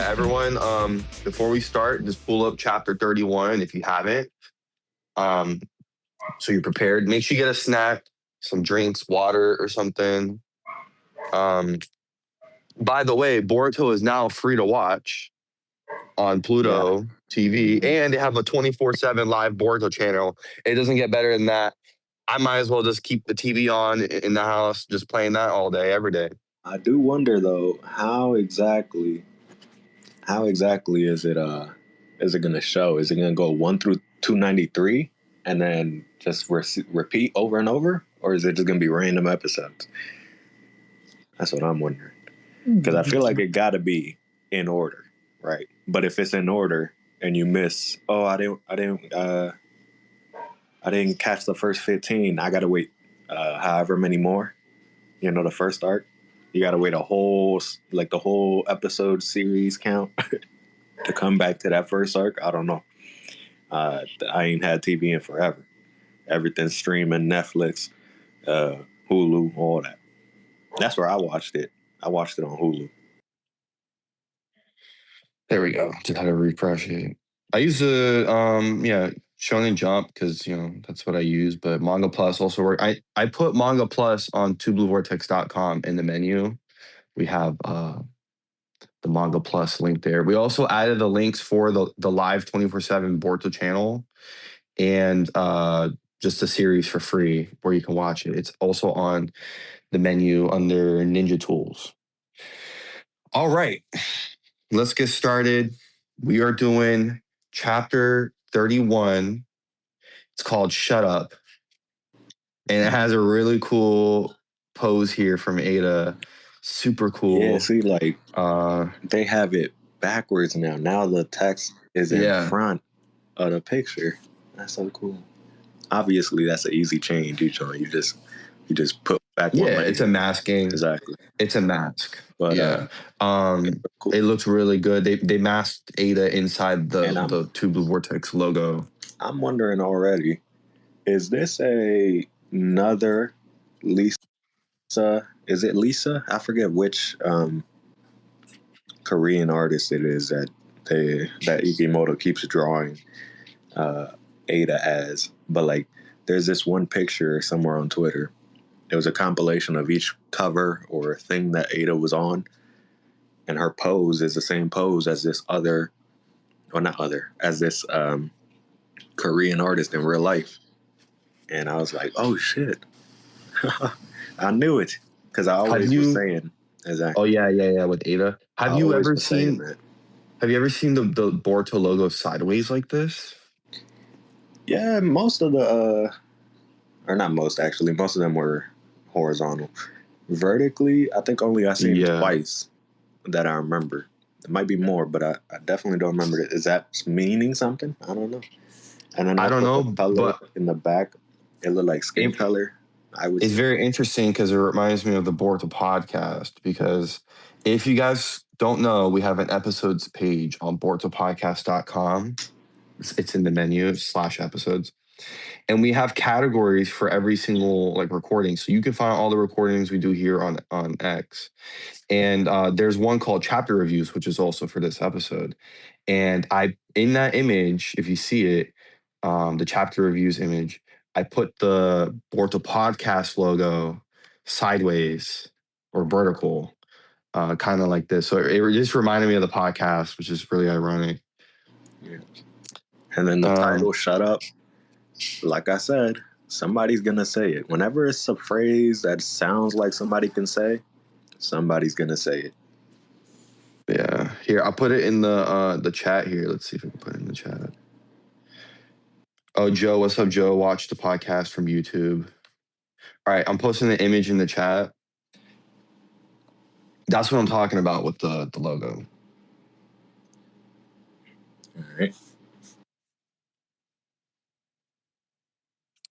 everyone. Before we start, just pull up chapter 31 if you haven't. Um, so you're prepared. Make sure you get a snack, some drinks, water or something. Um, by the way, Boruto is now free to watch on Pluto TV, and they have a 24/7 live Boruto channel. It doesn't get better than that. I might as well just keep the TV on in the house, just playing that all day, every day. I do wonder though, how exactly is it gonna show? Is it gonna go 1 through 293 and then just repeat over and over, or is it just gonna be random episodes? That's what I'm wondering. Because I feel like it gotta be in order, right? But if it's in order and you miss, I didn't catch the first 15. I gotta wait however many more. The first arc. You gotta wait the whole episode series count to come back to that first arc. I don't know. I ain't had TV in forever. Everything's streaming, Netflix, Hulu, all that. That's where I watched it. I watched it on Hulu. There we go. Just had to refresh it. I use the Shonen Jump because that's what I use. But Manga Plus also work. I put Manga Plus on twobluevortex.com in the menu. We have the Manga Plus link there. We also added the links for the live 24/7 Boruto channel and just a series for free where you can watch it. It's also on the menu under Ninja Tools. All right, let's get started. We are doing chapter 31. It's called Shut Up. And it has a really cool pose here from Ada. Super cool. Yeah, see, they have it backwards now. Now the text is in front of the picture. That's so cool. Obviously, that's an easy change. You just put back. Yeah, it's a masking. Exactly. It's a mask. But cool. It looks really good. They masked Ada inside the Two Blue Vortex logo. I'm wondering already, is this another Lisa? Is it Lisa? I forget which Korean artist it is that Ikimoto keeps drawing Ada as. But there's this one picture somewhere on Twitter. It was a compilation of each cover or thing that Ada was on, and her pose is the same pose as this this Korean artist in real life. And I was like, oh shit. I knew it because I always was saying. Exactly. Oh yeah, with Ada. Have you ever seen the Boruto logo sideways like this? Yeah, most of the or not most actually, most of them were horizontal. Vertically, I think only I seen twice that I remember. It might be more, but I definitely don't remember it. Is that meaning something? I don't know. And then I don't know, but in the back, it looked like skin color. It's very interesting because it reminds me of the Boruto podcast, because if you guys don't know, we have an episodes page on borutopodcast.com. It's in the menu /episodes. And we have categories for every single recording. So you can find all the recordings we do here on X. And there's one called chapter reviews, which is also for this episode. And in that image, if you see it, the chapter reviews image, I put the Boruto podcast logo sideways or vertical, kind of like this. So it just reminded me of the podcast, which is really ironic. Yeah. And then the title, Shut Up. Like I said, somebody's going to say it. Whenever it's a phrase that sounds like somebody can say, somebody's going to say it. Yeah. Here, I'll put it in the chat here. Let's see if we can put it in the chat. Oh, Joe, what's up, Joe? Watch the podcast from YouTube. All right, I'm posting the image in the chat. That's what I'm talking about with the logo. All right.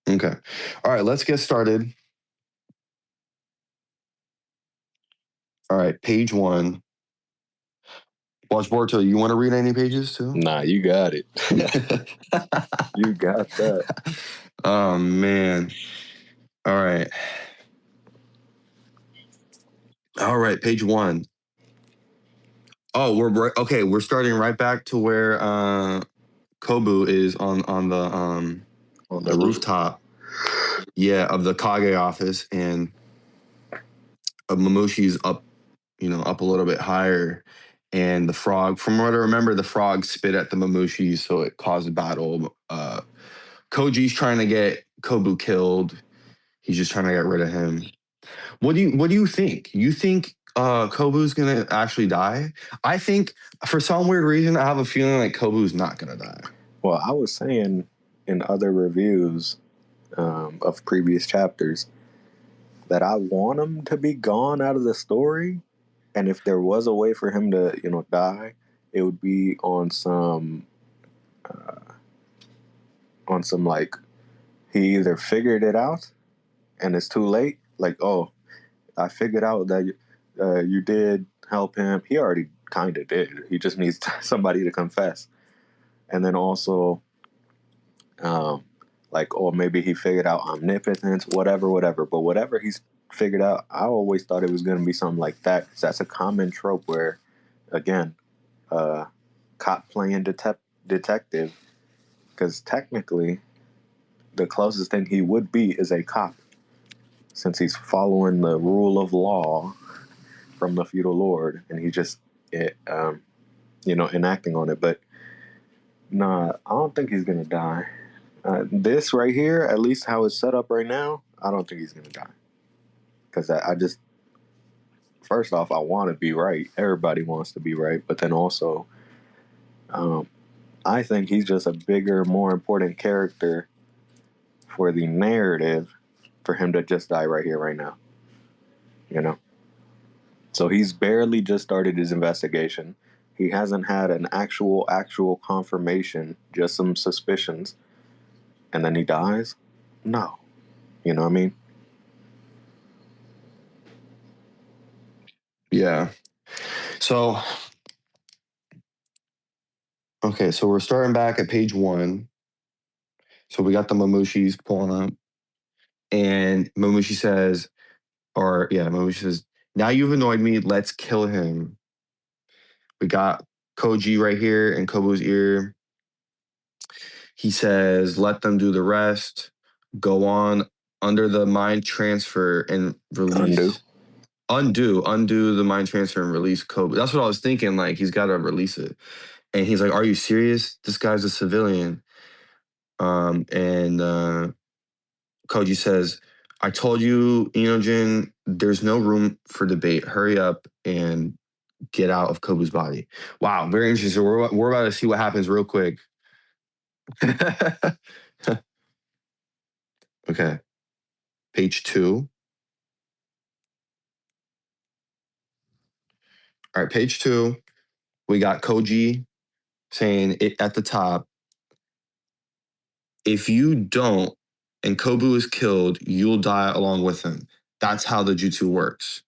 Okay. All right, let's get started. All right, page 1. Watch Boruto, you want to read any pages too? Nah, you got it. You got that. Oh, man. All right. All right, page 1. Oh, okay. We're starting right back to where Kobu is on the rooftop. Yeah, of the Kage office, and Mamushi's up, up a little bit higher. And the frog, from what I remember, the frog spit at the Mamushi, so it caused a battle. Koji's trying to get Kobu killed. He's just trying to get rid of him. What do you think? You think Kobu's gonna actually die? I think for some weird reason I have a feeling like Kobu's not gonna die. Well, I was saying in other reviews of previous chapters that I want him to be gone out of the story, and if there was a way for him to, die, it would be on some like he either figured it out and it's too late, like, oh, I figured out that you did help him. He already kind of did. He just needs somebody to confess, and then also, like, or maybe he figured out omnipotence, whatever. But whatever he's figured out, I always thought it was going to be something like that, because that's a common trope where, again, cop playing detective, because technically the closest thing he would be is a cop, since he's following the rule of law from the feudal lord, and he just enacting on it. But nah, I don't think he's gonna die. This right here, at least how it's set up right now, I don't think he's gonna die, because I just, first off, I want to be right. Everybody wants to be right, but then also, I think he's just a bigger, more important character for the narrative for him to just die right here, right now. So he's barely just started his investigation. He hasn't had an actual confirmation, just some suspicions, and then he dies? No. You know what I mean? Yeah. So, okay, so we're starting back at page 1. So we got the Mamushis pulling up, and Mamushi says, now you've annoyed me, let's kill him. We got Koji right here in Kobu's ear. He says, let them do the rest. Go on under the mind transfer and release. Undo the mind transfer and release Kobu. That's what I was thinking. Like, he's got to release it. And he's like, are you serious? This guy's a civilian. And Koji says, I told you, Inojin, there's no room for debate. Hurry up and get out of Kobu's body. Wow, very interesting. We're about to see what happens real quick. Okay. Page 2. All right, page 2. We got Koji saying it at the top. If you don't and Kobu is killed, you'll die along with him. That's how the jutsu works.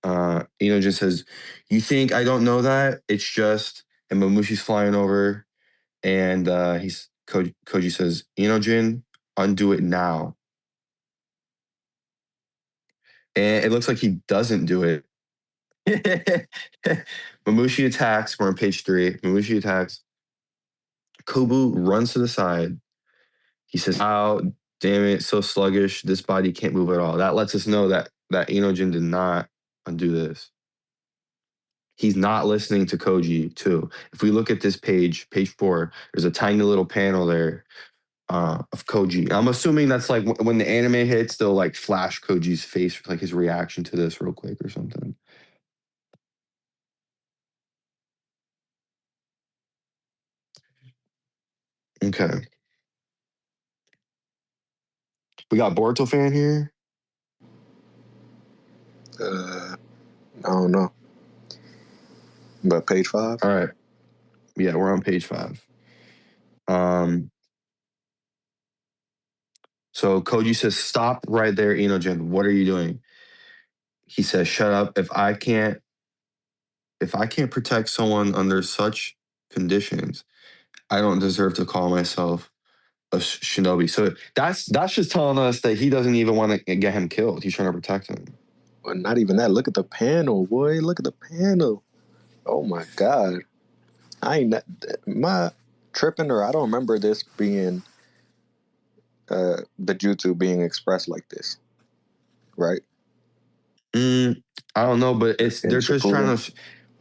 Just says, you think I don't know that? It's just, and Mamushi's flying over, and Koji says, Inojin, undo it now. And it looks like he doesn't do it. Mamushi attacks. We're on page 3. Mamushi attacks. Kobu runs to the side. He says, "How damn it, so sluggish. This body can't move at all." That lets us know that Inojin did not undo this. He's not listening to Koji too. If we look at this page 4, there's a tiny little panel there of Koji. I'm assuming that's like when the anime hits, they'll like flash Koji's face, like his reaction to this real quick or something. Okay. We got Boruto fan here. I don't know. But page 5? All right. Yeah, we're on page 5. So Koji says, "Stop right there, Inojin. What are you doing?" He says, "Shut up. If I can't protect someone under such conditions, I don't deserve to call myself a shinobi." So that's just telling us that he doesn't even want to get him killed. He's trying to protect him. Well, not even that. Look at the panel, boy. Look at the panel. Oh my god. I ain't my tripping, or I don't remember this being the jutsu being expressed like this, right? I don't know, but In they're just trying Shippuden. to.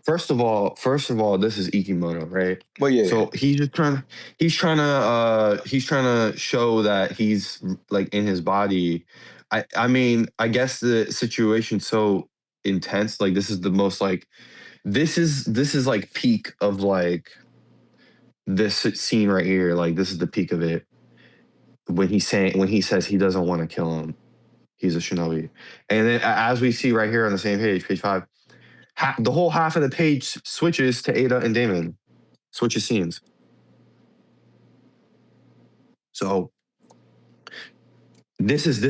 First of all, this is Ikimoto, right? Well, yeah. So he's trying to show that he's like in his body. I mean, I guess the situation's so intense. Like this is the most like this is like peak of like this scene right here. Like this is the peak of it when he says he doesn't want to kill him. He's a shinobi, and then as we see right here on the same page 5. The whole half of the page switches to Ada and Damon, switches scenes. So this is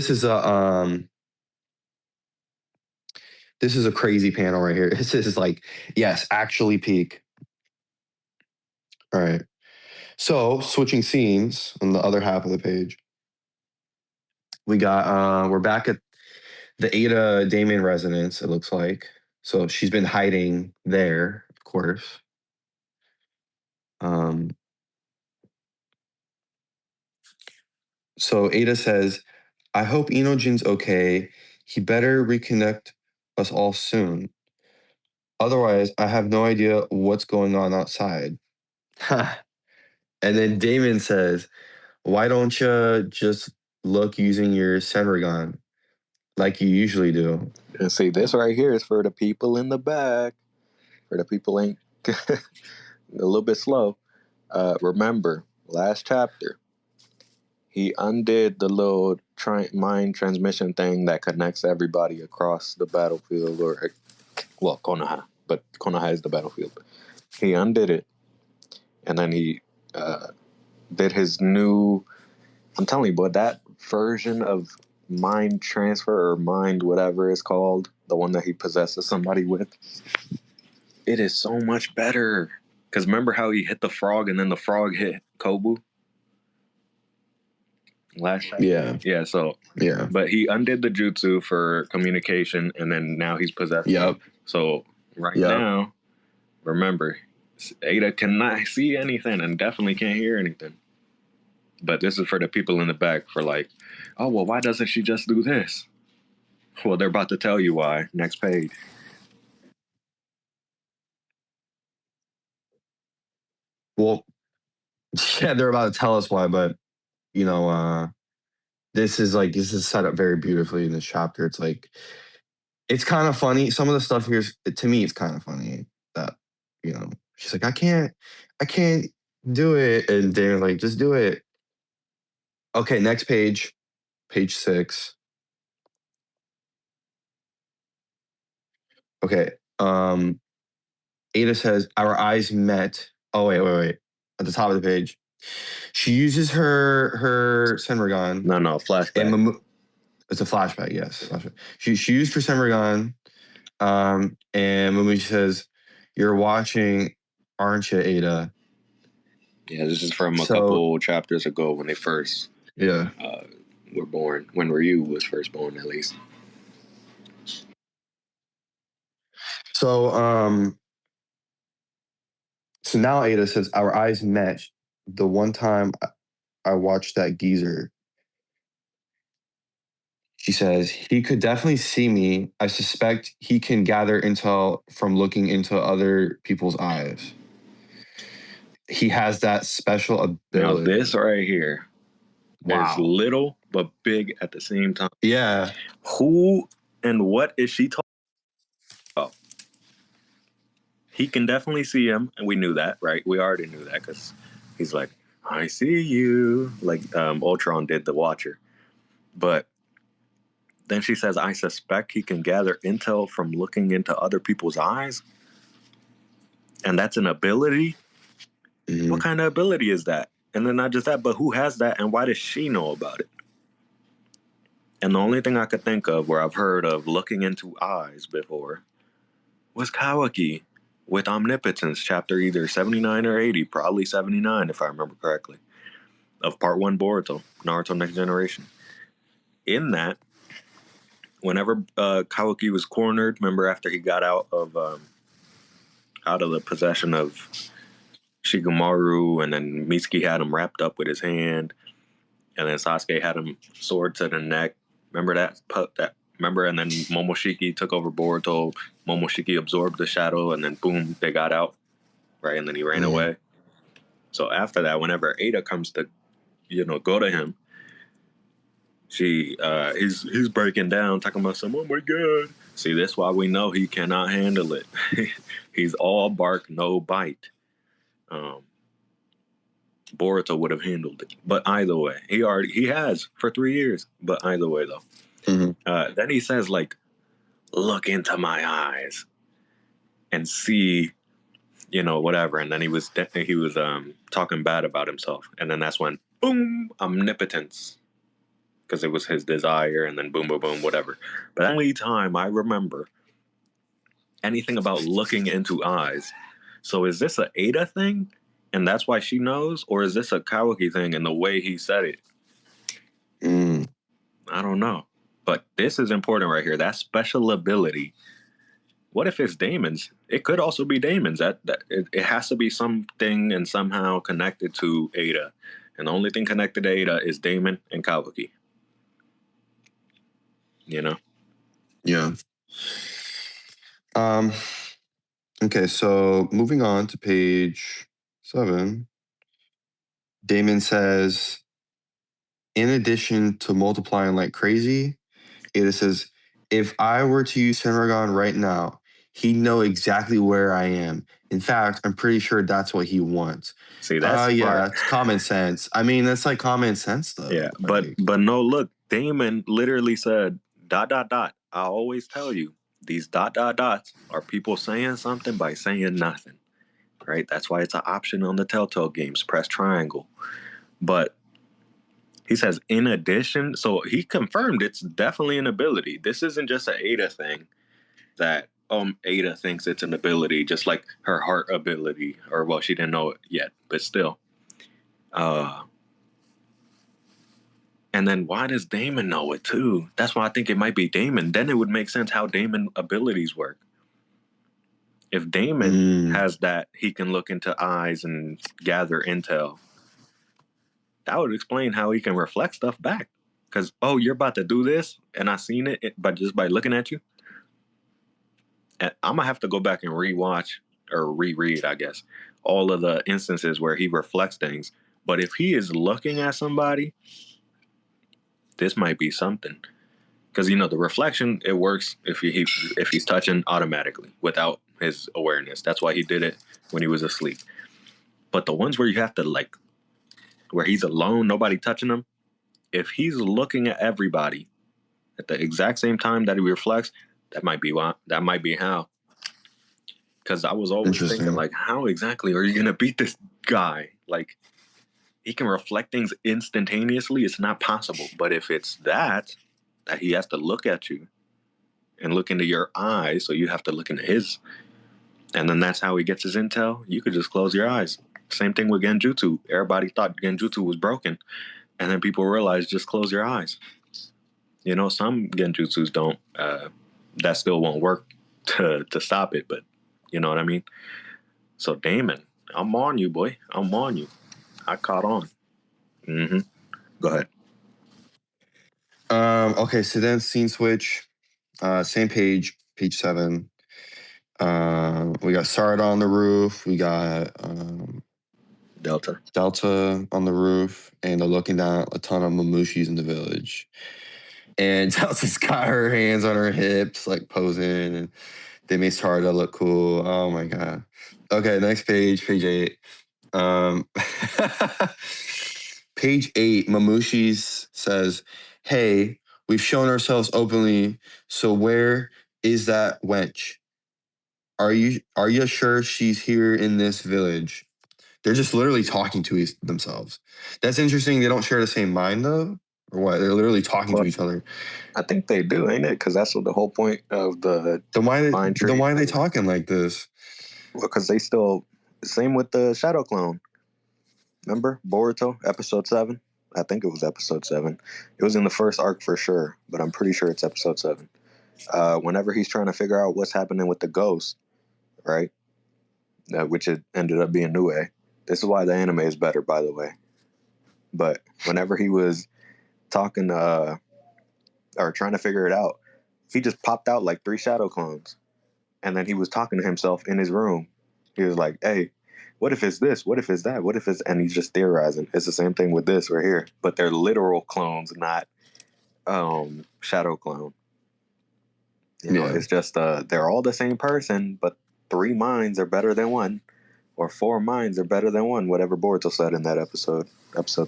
a crazy panel right here. This is like, yes, actually peak. All right. So switching scenes on the other half of the page, we got we're back at the Ada Damon residence. It looks like so she's been hiding there, of course. Um, so Ada says, I hope Inojin's okay. He better reconnect us all soon. Otherwise, I have no idea what's going on outside. and then Damon says, why don't you just look using your Senrigan like you usually do? And see, this right here is for the people in the back. For the people ain't a little bit slow. Remember, last chapter, he undid the little mind transmission thing that connects everybody across the battlefield, or well, Konoha, but Konoha is the battlefield. He undid it, and then he did his new. I'm telling you, but that version of mind transfer or mind whatever it's called, the one that he possesses somebody with, it is so much better. Because remember how he hit the frog and then the frog hit Kobu last time? Yeah. So Yeah. but he undid the jutsu for communication, and then now he's possessed. Yep. So now, remember, Ada cannot see anything and definitely can't hear anything. But this is for the people in the back for like, oh, well, why doesn't she just do this? Well, they're about to tell you why. Next page. Well, yeah, they're about to tell us why, but you know, this is set up very beautifully in this chapter. It's like it's kind of funny. Some of the stuff here, to me, it's kind of funny that she's like, I can't do it, and they're like, just do it. Okay, next page, page 6. Okay, Ada says our eyes met. Oh wait, at the top of the page, she uses her Senrigan. No, flashback. And it's a flashback, yes. Flashback. She used her Senrigan, and Mamushi says, "You're watching, aren't you, Ada?" Yeah, this is from a couple chapters ago when they first were born. When Ryu was first born, at least. So so now Ada says our eyes met the one time I watched that geezer. She says, he could definitely see me. I suspect he can gather intel from looking into other people's eyes. He has that special ability. Now, this right here is little but big at the same time. Yeah. Who and what is she talking about? He can definitely see him, and we knew that, right? We already knew that because he's like, I see you, like Ultron did the Watcher. But then she says, I suspect he can gather intel from looking into other people's eyes. And that's an ability? Mm-hmm. What kind of ability is that? And then not just that, but who has that and why does she know about it? And the only thing I could think of where I've heard of looking into eyes before was Kawaki with Omnipotence, chapter either 79 or 80, probably 79 if I remember correctly, of part 1 Boruto, Naruto Next Generation. In that, whenever Kawaki was cornered, remember after he got out of out of the possession of Shikamaru, and then Mitsuki had him wrapped up with his hand, and then Sasuke had him sword to the neck. Remember that? Remember? And then Momoshiki took over Boruto. Momoshiki absorbed the shadow, and then boom, they got out, right? And then he ran away. So after that, whenever Ada comes to, go to him, he's breaking down, talking about some, oh my god. See, that's why we know he cannot handle it. He's all bark, no bite. Boruto would have handled it, but either way, he has for 3 years. But either way, though, then he says like, "Look into my eyes and see, whatever." And then he was talking bad about himself, and then that's when boom, omnipotence, because it was his desire, and then boom, boom, boom, whatever. But the only time I remember anything about looking into eyes. So is this a Ada thing, and that's why she knows, or is this a Kawaki thing and the way he said it? I don't know. But this is important right here. That special ability. What if it's Damon's? It could also be Damon's. It has to be something and somehow connected to Ada. And the only thing connected to Ada is Damon and Kawaki. Yeah. Okay, so moving on to page 7. Damon says, in addition to multiplying like crazy, Ada says, if I were to use Senragon right now, he'd know exactly where I am. In fact, I'm pretty sure that's what he wants. See, that's it's common sense. I mean, that's like common sense, though. Yeah, but no, look, Damon literally said, ... I always tell you, these ... dots are people saying something by saying nothing, right? That's why it's an option on the Telltale games. Press triangle. But he says, in addition, so he confirmed it's definitely an ability. This isn't just an Ada thing that Ada thinks it's an ability, just like her heart ability, or well, she didn't know it yet, but still. And then why does Damon know it too? That's why I think it might be Damon. Then it would make sense how Damon abilities work. If Damon has that, he can look into eyes and gather intel. That would explain how he can reflect stuff back. Because, you're about to do this, and I seen it, but just by looking at you. And I'm going to have to go back and rewatch or reread, I guess, all of the instances where he reflects things. But if he is looking at somebody, this might be something. Because, the reflection, it works if he's touching automatically without his awareness. That's why he did it when he was asleep. But the ones where you have to, where he's alone, nobody touching him, if he's looking at everybody at the exact same time that he reflects, that might be how. Because I was always thinking, how exactly are you going to beat this guy? He can reflect things instantaneously. It's not possible. But if it's that he has to look at you and look into your eyes, so you have to look into his, and then that's how he gets his intel, you could just close your eyes. Same thing with Genjutsu. Everybody thought Genjutsu was broken, and then people realized just close your eyes. Some Genjutsus don't, that still won't work to stop it, but you know what I mean? So Damon, I'm on you, boy. I'm on you. I caught on. Go ahead. Okay, so then scene switch. Same page 7. We got Sarada on the roof. We got Delta on the roof, and they're looking down at a ton of Mamushis in the village. And Delta's got her hands on her hips, posing, and they made Sarada look cool. Oh my god. Okay, next page 8. Page 8, Mamushi says, hey, we've shown ourselves openly, so where is that wench? Are you sure she's here in this village? They're just literally talking to themselves. That's interesting. They don't share the same mind, though? Or what? They're literally talking to each other. I think they do, ain't it? Because that's what the whole point of the mind tree. Then why are they talking like this? Well, because they still... Same with the Shadow Clone. Remember? Boruto, episode 7? I think it was episode 7. It was in the first arc for sure, but I'm pretty sure it's episode 7. Whenever he's trying to figure out what's happening with the ghost, right? which it ended up being Nue. This is why the anime is better, by the way. But whenever he was talking or trying to figure it out, he just popped out like 3 shadow clones. And then he was talking to himself in his room. He was like, hey, what if it's this? What if it's that? What if it's... And he's just theorizing. It's the same thing with this right here. But they're literal clones, not shadow clone. You know, it's just they're all the same person, but 3 minds are better than 1. Or 4 minds are better than 1, whatever Boruto said in that episode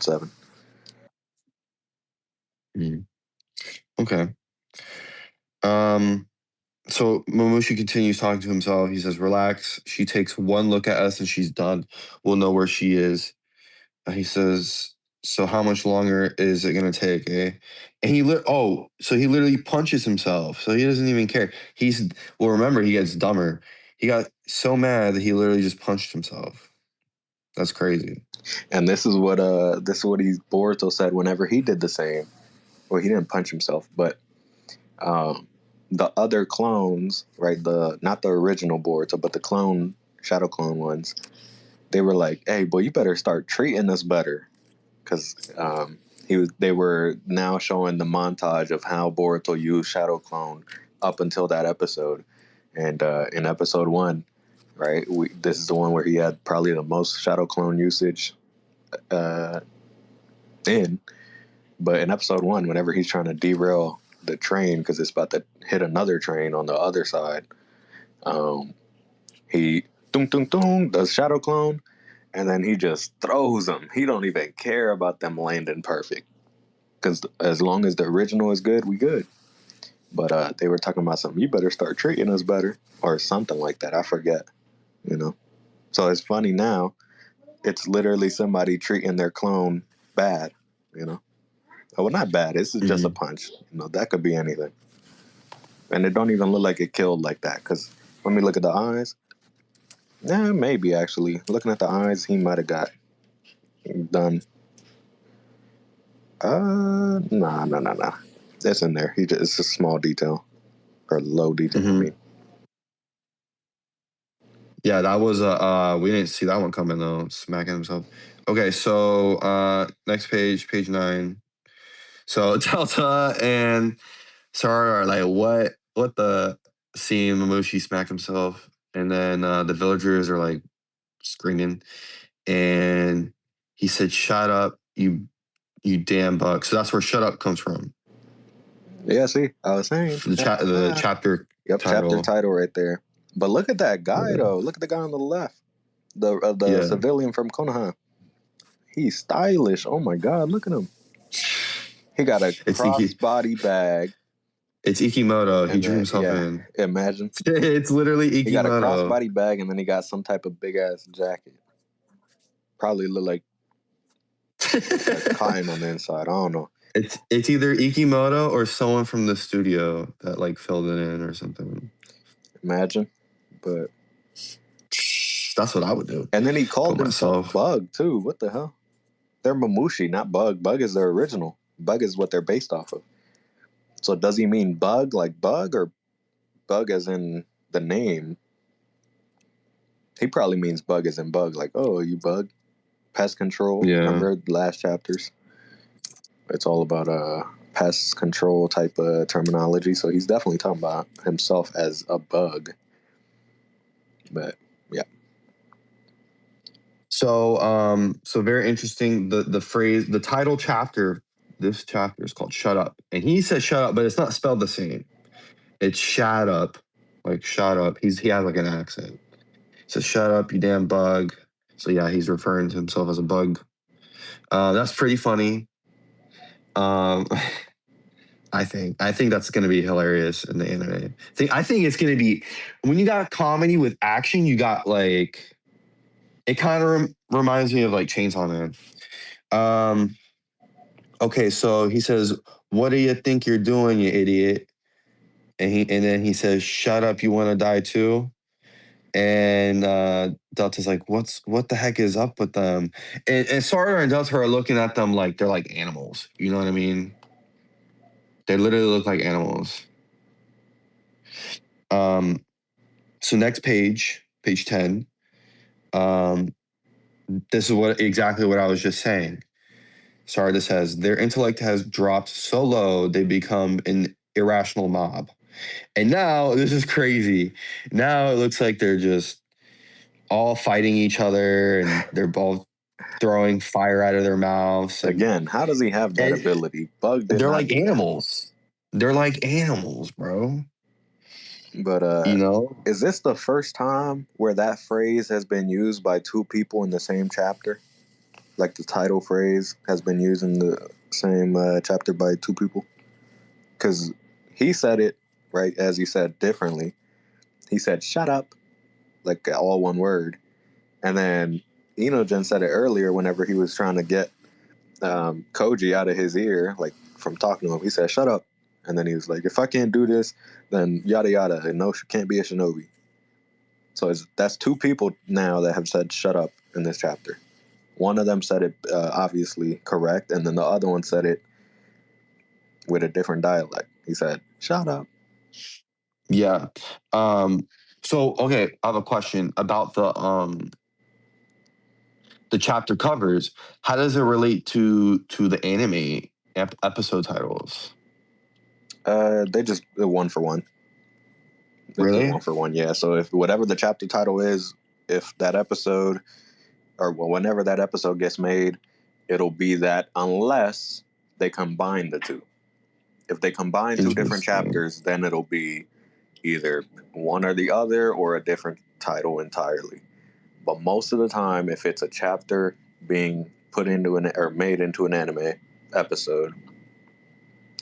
7. Okay. So Momoshi continues talking to himself. He says, relax. She takes one look at us and she's done. We'll know where she is. He says, so how much longer is it going to take, eh? And so he literally punches himself. So he doesn't even care. Remember, he gets dumber. He got so mad that he literally just punched himself. That's crazy. And this is what Boruto said whenever he did the same. Well, he didn't punch himself, but the other clones, right? Not the original Boruto, but the shadow clone ones. They were like, "Hey, boy, you better start treating us better," because they were now showing the montage of how Boruto used shadow clone up until that episode, and in episode 1, right? This is the one where he had probably the most shadow clone usage in. But in episode 1, whenever he's trying to derail the train because it's about to hit another train on the other side, he does shadow clone, and then he just throws them. He don't even care about them landing perfect, because as long as the original is good, we good. But they were talking about something. You better start treating us better, or something like that. I forget. You know. So it's funny now. It's literally somebody treating their clone bad. You know. Well, not bad. This is just a punch. You know, that could be anything. And it don't even look like it killed like that. Because when we look at the eyes, maybe actually. Looking at the eyes, he might have got done. Nah. That's in there. It's a small detail. Or low detail, I mean. Yeah, that was we didn't see that one coming though. Smacking himself. Okay, so next page 9. So Delta and Sarah are like, what the scene? Momoshi smacked himself, and then the villagers are like screaming, and he said, "Shut up, you damn bug." So that's where "shut up" comes from. Yeah, see, I was saying The chapter. Yep, title. Chapter title right there. But look at that guy though. Look at the guy on the left, the civilian from Konoha. He's stylish. Oh my god, look at him. He got a crossbody bag. It's Ikimoto. He drew himself in. Imagine. It's literally Ikimoto. He got a crossbody bag, and then he got some type of big ass jacket. Probably look like cotton on the inside. I don't know. It's either Ikimoto or someone from the studio that like filled it in or something. Imagine, but that's what I would do. And then he called himself Bug too. What the hell? They're Mamushi, not Bug. Bug is their original. Bug is what they're based off of. So does he mean bug like bug, or bug as in the name? He probably means bug as in bug, like, oh, you bug. Pest control. Yeah. Remember the last chapters? It's all about pest control type of terminology. So he's definitely talking about himself as a bug. But yeah. So so very interesting. The phrase, the title chapter, this chapter is called "Shut Up," and he says "shut up," but it's not spelled the same. It's "shut up," like "shut up." He has like an accent. So "shut up, you damn bug." So yeah, he's referring to himself as a bug. That's pretty funny. I think that's going to be hilarious in the anime. I think it's going to be, when you got comedy with action, you got like, it kind of reminds me of like Chainsaw Man. Okay, so he says, "What do you think you're doing, you idiot?" And then he says, "Shut up, you want to die too?" And Delta's like, what the heck is up with them? And Sora and Delta are looking at them like they're like animals. You know what I mean? They literally look like animals. So next page 10. Um, this is exactly what I was just saying. Sarda says their intellect has dropped so low they become an irrational mob. And now this is crazy. Now it looks like they're just all fighting each other and they're both throwing fire out of their mouths. Again, how does he have that ability? Bug did They're not like do that. animals. They're like animals, bro. But You know? is this the first time where that phrase has been used by two people in the same chapter? Like the title phrase has been used in the same chapter by two people? Because he said it, right, as he said differently. He said, shut up, like all one word. And then Inogen said it earlier whenever he was trying to get Koji out of his ear, like from talking to him. He said, shut up. And then he was like, if I can't do this, then yada yada. And no, can't be a shinobi. So that's two people now that have said shut up in this chapter. One of them said it obviously correct, and then the other one said it with a different dialect. He said, shut up. Yeah. So okay, I have a question about the chapter covers. How does it relate to the anime episode titles? They just one for one. Really? One for one, yeah. So if whatever the chapter title is, if that episode or whenever that episode gets made, it'll be that unless they combine the two. If they combine two different chapters, then it'll be either one or the other or a different title entirely. But most of the time, if it's a chapter being put into or made into an anime episode,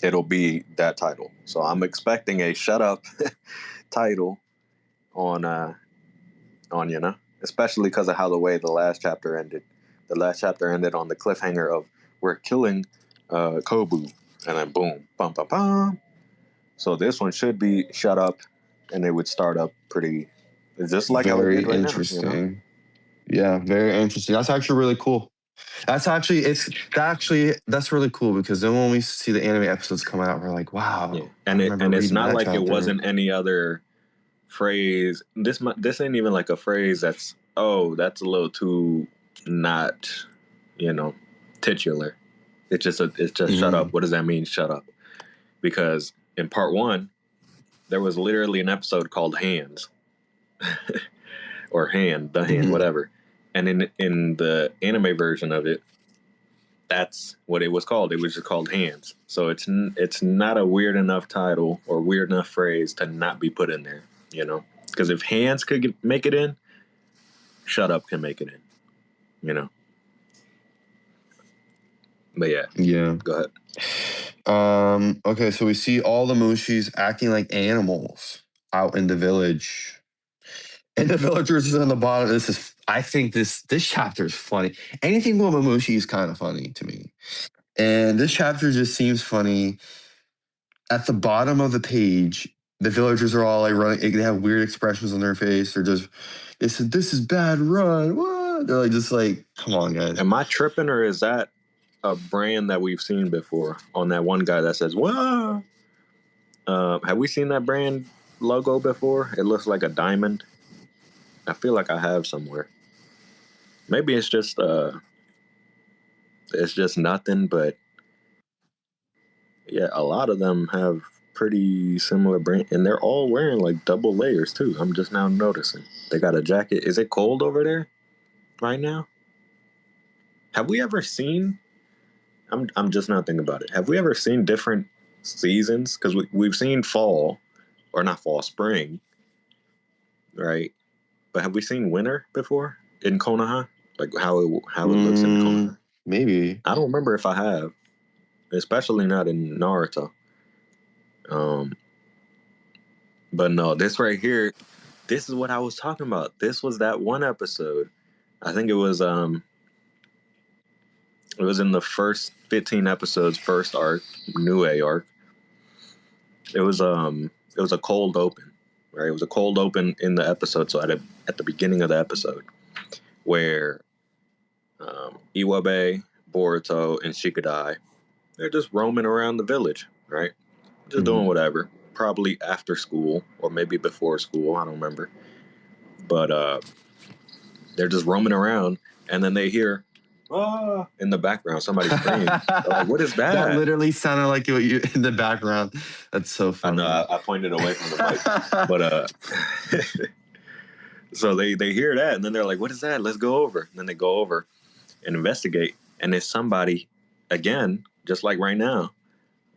it'll be that title. So I'm expecting a shut up title on especially because of how the way the last chapter ended. The last chapter ended on the cliffhanger of we're killing Kobu, and then boom, bum bum bum. So this one should be shut up, and it would start up pretty, just like how it Very did right interesting. now. Yeah, very interesting. That's actually really cool. That's really cool because then when we see the anime episodes come out, we're like, wow. Yeah. And it's not like chapter. It wasn't any other phrase. This ain't even like a phrase that's a little too not, titular. It's just shut up. What does that mean? Shut up. Because in part 1, there was literally an episode called Hands, or the hand, whatever. And in the anime version of it, that's what it was called. It was just called Hands. So it's not a weird enough title or weird enough phrase to not be put in there, Because if Hands could make it in, Shut Up can make it in, But yeah. Yeah. Go ahead. Okay, so we see all the Mushis acting like animals out in the village. And the villagers on the bottom. I think this chapter is funny. Anything with Mamushi is kind of funny to me. And this chapter just seems funny. At the bottom of the page, the villagers are all like running. They have weird expressions on their face. They said, "This is bad run." What? They're like, just like, come on, guys. Am I tripping, or is that a brand that we've seen before on that one guy that says, "Whoa"? Have we seen that brand logo before? It looks like a diamond. I feel like I have somewhere. Maybe it's just nothing, but yeah, a lot of them have pretty similar brand, and they're all wearing like double layers too. I'm just now noticing. They got a jacket. Is it cold over there right now? Have we ever seen? I'm just not thinking about it. Have we ever seen different seasons? Because we've seen fall, or not fall, spring, right? But have we seen winter before in Konoha? Like how it looks in Konoha? Maybe. I don't remember if I have, especially not in Naruto. But no, this right here, this is what I was talking about. This was that one episode. I think it was in the first 15 episodes, first arc, New A arc. It was a cold open, right? It was a cold open in the episode. So at the beginning of the episode, where Iwabe, Boruto, and Shikadai, they're just roaming around the village, right? Just doing whatever. Probably after school or maybe before school. I don't remember. But They're just roaming around, and then they hear in the background somebody scream. Like, what is that? That literally sounded like you in the background. That's so funny. I know. I pointed away from the mic, but so they hear that, and then they're like, "What is that? Let's go over." And then they go over and investigate, and it's somebody again, just like right now,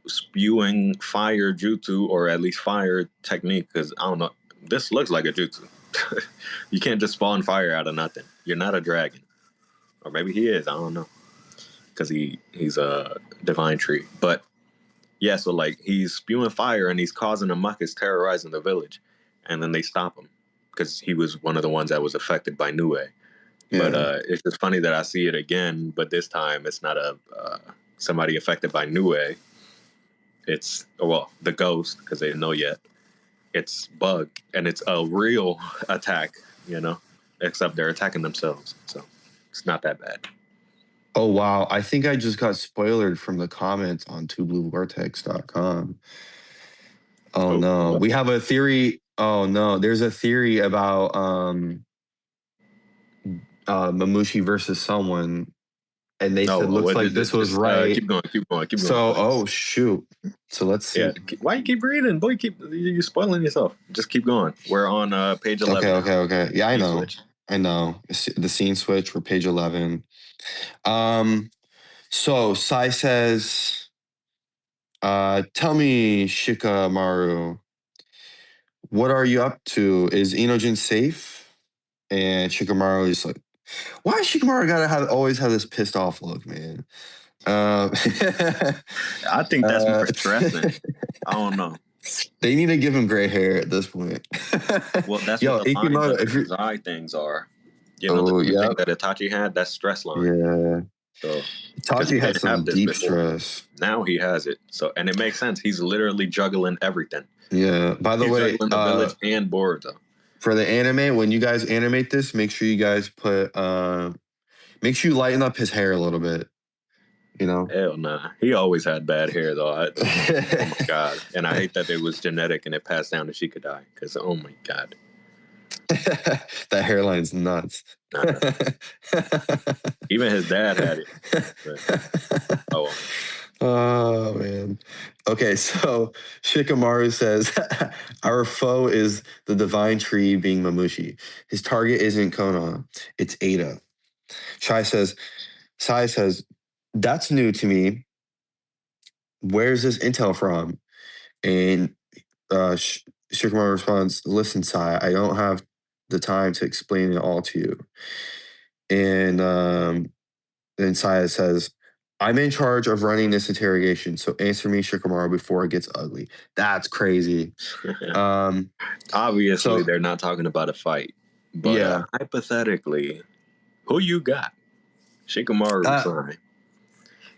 spewing fire jutsu, or at least fire technique. Because I don't know, this looks like a jutsu. You can't just spawn fire out of nothing. You're not a dragon, or maybe he is. I don't know, because he's a divine tree. But yeah, so like he's spewing fire and he's causing a muckus, terrorizing the village, and then they stop him because he was one of the ones that was affected by Nue. Yeah. But it's just funny that I see it again, but this time it's not a somebody affected by Nue. It's the ghost, because they didn't know yet. It's Bug, and it's a real attack, except they're attacking themselves, so it's not that bad. Oh wow! I think I just got spoiled from the comments on twobluevortex.com. Oh no, we have a theory. Oh no, there's a theory about Mamushi versus someone, and they said looks like this was right. Keep going. So, oh shoot. So let's see. Yeah. Why you keep reading, boy? You spoiling yourself. Just keep going. We're on page 11. Okay. Yeah, I know. Switch. I know the scene switch for page 11. So Sai says, "Tell me, Shikamaru, what are you up to? Is Inojin safe?" And Shikamaru is like, "Why is Shikamaru gotta always have this pissed off look, man?" I think that's more stressing. I don't know. They need to give him gray hair at this point. Well, that's what the lines of eye things are. The thing that Itachi had, that's stress line. Yeah. So Itachi had some deep stress. Now he has it. So, and it makes sense. He's literally juggling everything. Yeah. By the way, juggling the village and Boruto. For the anime, when you guys animate this, make sure you guys put make sure you lighten up his hair a little bit. Hell nah. He always had bad hair though. Oh my god. And I hate that it was genetic and it passed down to Shikadai. Because oh my god. That hairline's nuts. Even his dad had it. But, oh man. Okay, so Shikamaru says our foe is the divine tree, being Mamushi. His target isn't Konoha, it's Ada. Sai says, that's new to me. Where's this intel from? And Shikamaru responds, listen, Sai, I don't have the time to explain it all to you. And then Sai says, I'm in charge of running this interrogation, so answer me, Shikamaru, before it gets ugly. That's crazy. Obviously, they're not talking about a fight. But hypothetically, who you got? Shikamaru or Sai?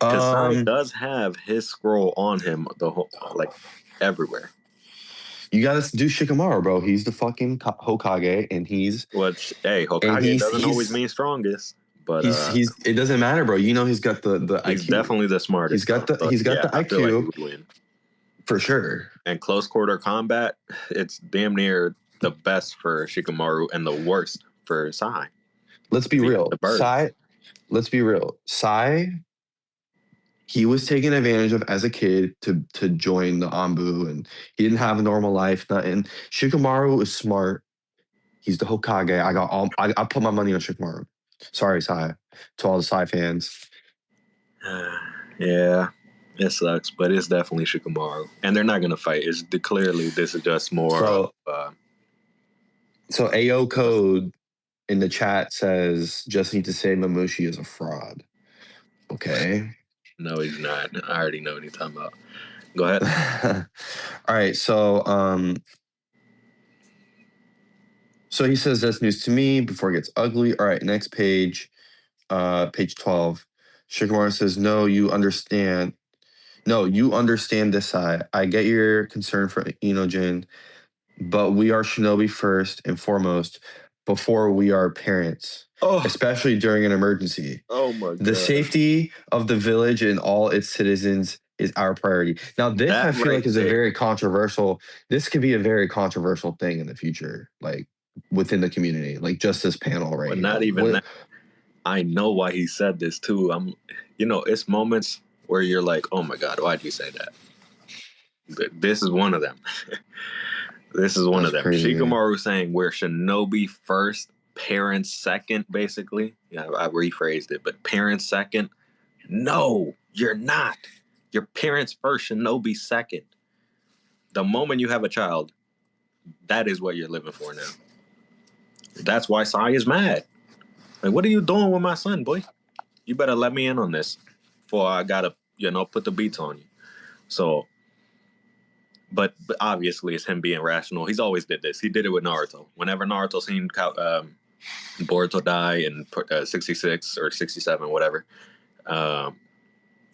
Because Sai does have his scroll on him the whole, everywhere. You gotta do Shikamaru, bro. He's the fucking Hokage, and he's Hokage doesn't always mean strongest, but he's it doesn't matter, bro. He's got the IQ. He's definitely the smartest. He's got the IQ for sure. And close quarter combat, it's damn near the best for Shikamaru and the worst for Sai. Let's be real. Sai, he was taken advantage of as a kid to join the Anbu, and he didn't have a normal life. Nothing. Shikamaru is smart. He's the Hokage. I put my money on Shikamaru. Sorry, Sai. To all the Sai fans. Yeah, it sucks, but it's definitely Shikamaru. And they're not going to fight. Clearly, this is just more So AO Code in the chat says, just need to say Mamushi is a fraud. Okay. No, he's not. I already know what he's talking about. Go ahead. All right. So he says that's news to me before it gets ugly. All right. Next page, page 12. Shikamaru says, no, you understand this side. I get your concern for Inojin, but we are shinobi first and foremost before we are parents, especially during an emergency. Oh my God. The safety of the village and all its citizens is our priority. Now, this I feel like is a very controversial. This could be a very controversial thing in the future. Like, within the community, like just this panel right But here. not even that. I know why he said this too. It's moments where you're like, oh my God, why'd you say that? But this is one of them. This is one That's of them. crazy. Shikamaru saying we're Shinobi first, parents second, basically. Yeah, I rephrased it, but parents second. No, you're not. Your parents first, Shinobi second. The moment you have a child, that is what you're living for now. That's why Sai is mad. Like, what are you doing with my son, boy? You better let me in on this before I gotta, put the beats on you. So, but obviously it's him being rational. He's always did this. He did it with Naruto. Whenever Naruto seen Boruto die in 66 or 67, whatever,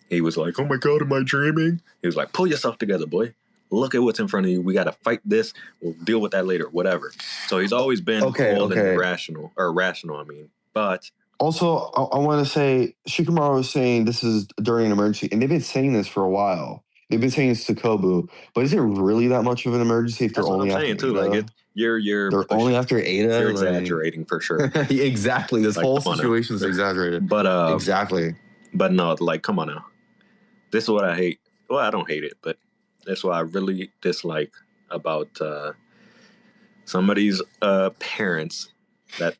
he was like, oh my God, am I dreaming? He was like, pull yourself together, boy. Look at what's in front of you. We got to fight this. We'll deal with that later, whatever. So he's always been cold and rational, I mean. But also, I want to say Shikamaru is saying this is during an emergency, and they've been saying this for a while. They've been saying it's to Kobu, but is it really that much of an emergency if they're only after Ada? Like they're only after Ada. You're exaggerating for sure. Exactly. This whole situation is exaggerated. But exactly. But no, like, come on now. This is what I hate. Well, I don't hate it, but that's what I really dislike about some of these parents that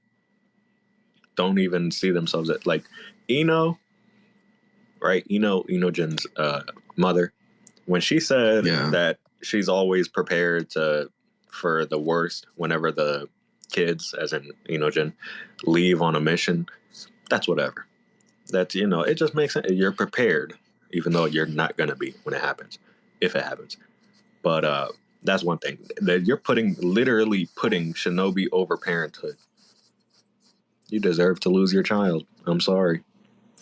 don't even see themselves as, like, Ino, right? Ino Jin's mother, when she said that she's always prepared for the worst whenever the kids, as in Jin, leave on a mission, that's whatever. That's, it just makes sense. You're prepared, even though you're not going to be when it happens, if it happens. But that's one thing. That you're literally putting Shinobi over parenthood. You deserve to lose your child. I'm sorry.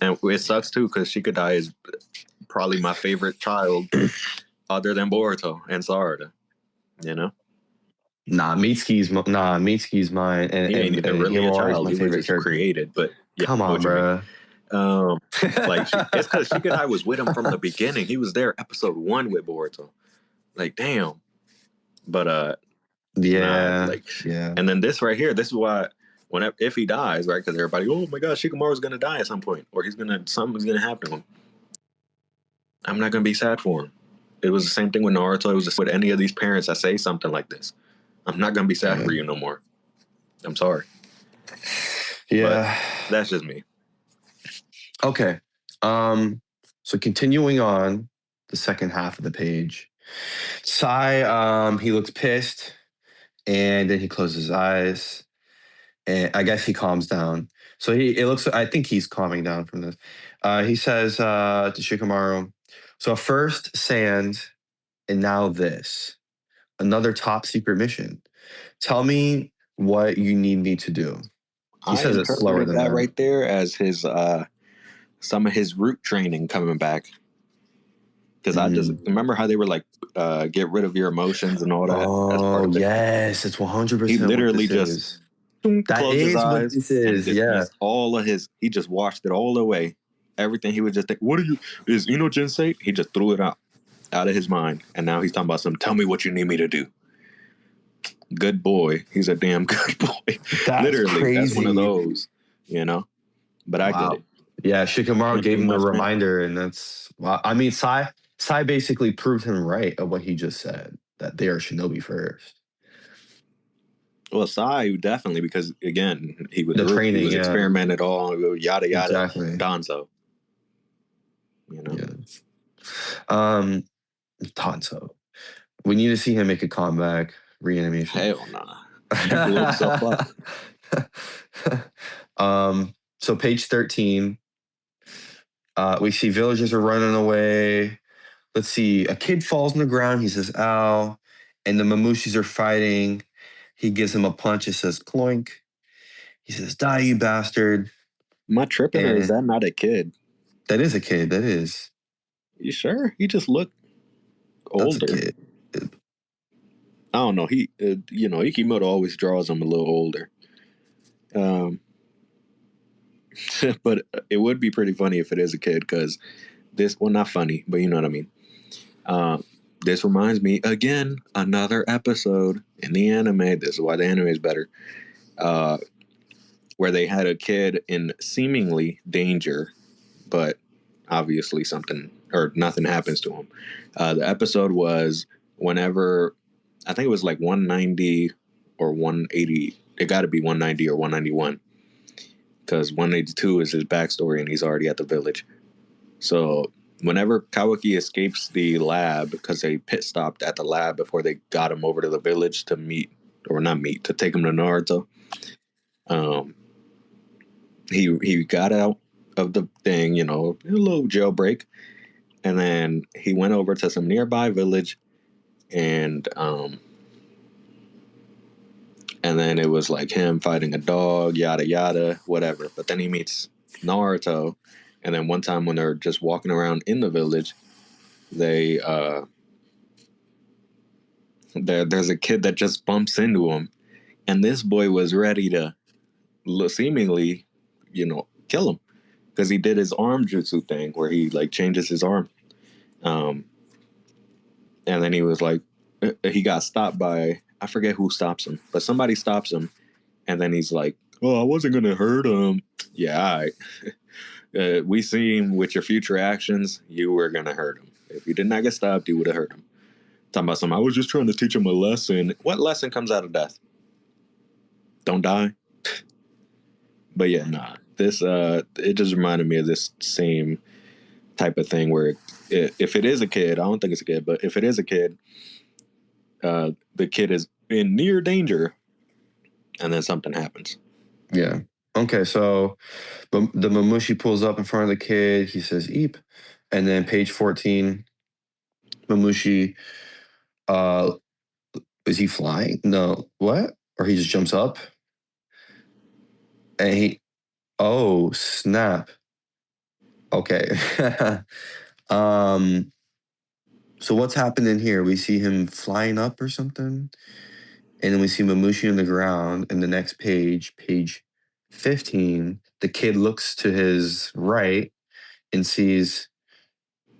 And it sucks, too, because Shikadai is probably my favorite child other than Boruto and Sarada, Mitsuki's mine. And, he ain't even really a child. He was just character. Created, but yeah, come on, bro. Like, it's because Shikadai was with him from the beginning. He was there episode 1 with Boruto. Like, damn. But yeah. And then this right here, this is why if he dies, right? Because everybody, oh my God, Shikamaru's gonna die at some point, or something's gonna happen to him. I'm not gonna be sad for him. It was the same thing with Naruto. It was just with any of these parents that say something like this. I'm not gonna be sad for you no more. I'm sorry. Yeah, but that's just me. Okay. So continuing on the second half of the page, Sai, he looks pissed, and then he closes his eyes, and I guess he calms down. So I think he's calming down from this. He says to Shikamaru, so first sand, and now this, another top secret mission. Tell me what you need me to do. He says it slower than that. Right there as his some of his root training coming back. Because I just remember how they were like, get rid of your emotions and all that. Oh, yes. It's 100%. He literally just closed his eyes. What this is. Yeah. He just washed it all away. Everything he would just think, is Jin say? He just threw it out of his mind. And now he's talking about tell me what you need me to do. Good boy. He's a damn good boy. That's literally crazy. That's one of those, But I get it. Yeah, Shikamaru gave him the reminder, and that's wow. I mean, Sai basically proved him right of what he just said, that they are Shinobi first. Well, Sai definitely, because again, he was training, he was experimented all, yada yada, exactly. Danzo. Yeah. Danzo. We need to see him make a comeback, reanimation. Hell nah. He blew himself up. So page 13. We see villagers are running away. Let's see. A kid falls on the ground. He says, ow. And the Mamushis are fighting. He gives him a punch. It says, cloink. He says, die, you bastard. Am I tripping, or is that not a kid? That is a kid. That is. You sure? He just looked older. That's a kid. I don't know. He, Ikimoto always draws him a little older. But it would be pretty funny if it is a kid, because not funny, but you know what I mean. This reminds me again, another episode in the anime. This is why the anime is better. Where they had a kid in seemingly danger, but obviously something or nothing happens to him. The episode was whenever, I think it was like 190 or 180. It got to be 190 or 191 because 182 is his backstory and he's already at the village. So whenever Kawaki escapes the lab because they pit stopped at the lab before they got him over to the village to meet, or not meet, to take him to Naruto. He got out of the thing, a little jailbreak, and then he went over to some nearby village, and then it was like him fighting a dog, yada yada, whatever. But then he meets Naruto, and then one time when they're just walking around in the village, they there's a kid that just bumps into him, and this boy was ready to seemingly, kill him because he did his arm jutsu thing where he like changes his arm. And then he was like, he got stopped by, I forget who stops him, but somebody stops him. And then he's like, oh, I wasn't going to hurt him. Yeah, all right. We seen with your future actions, you were going to hurt him. If you did not get stopped, you would have hurt him. Talking about something, I was just trying to teach him a lesson. What lesson comes out of death? Don't die. But yeah, nah. This, it just reminded me of this same type of thing where if it is a kid, I don't think it's a kid, but if it is a kid, the kid is in near danger, and then something happens. Yeah. Okay, so the Mamushi pulls up in front of the kid. He says, "Eep," and then page 14, Mamushi, is he flying? No, what? Or he just jumps up, and oh snap. Okay. So what's happening here? We see him flying up or something, and then we see Mamushi on the ground. And the next page, page 15, the kid looks to his right and sees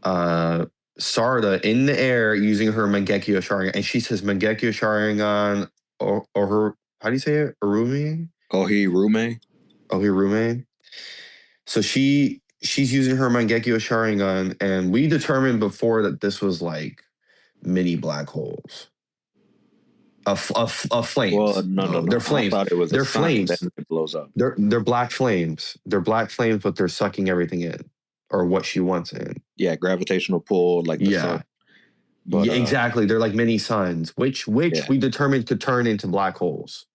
Sarda in the air using her Mangekyo Sharingan, and she says Mangekyo Sharingan or her, how do you say it? Urumi? Ohirume. Ohirume. So she's using her Mangekyo Sharingan, and we determined before that this was like mini black holes. Of flames. Well, no. They're flames. I thought it was they're a sun, flames. then it blows up. They're black flames. They're black flames, but they're sucking everything in, or what she wants in. Yeah, gravitational pull, like the sun. But, yeah, exactly. They're like mini suns, which we determined could turn into black holes.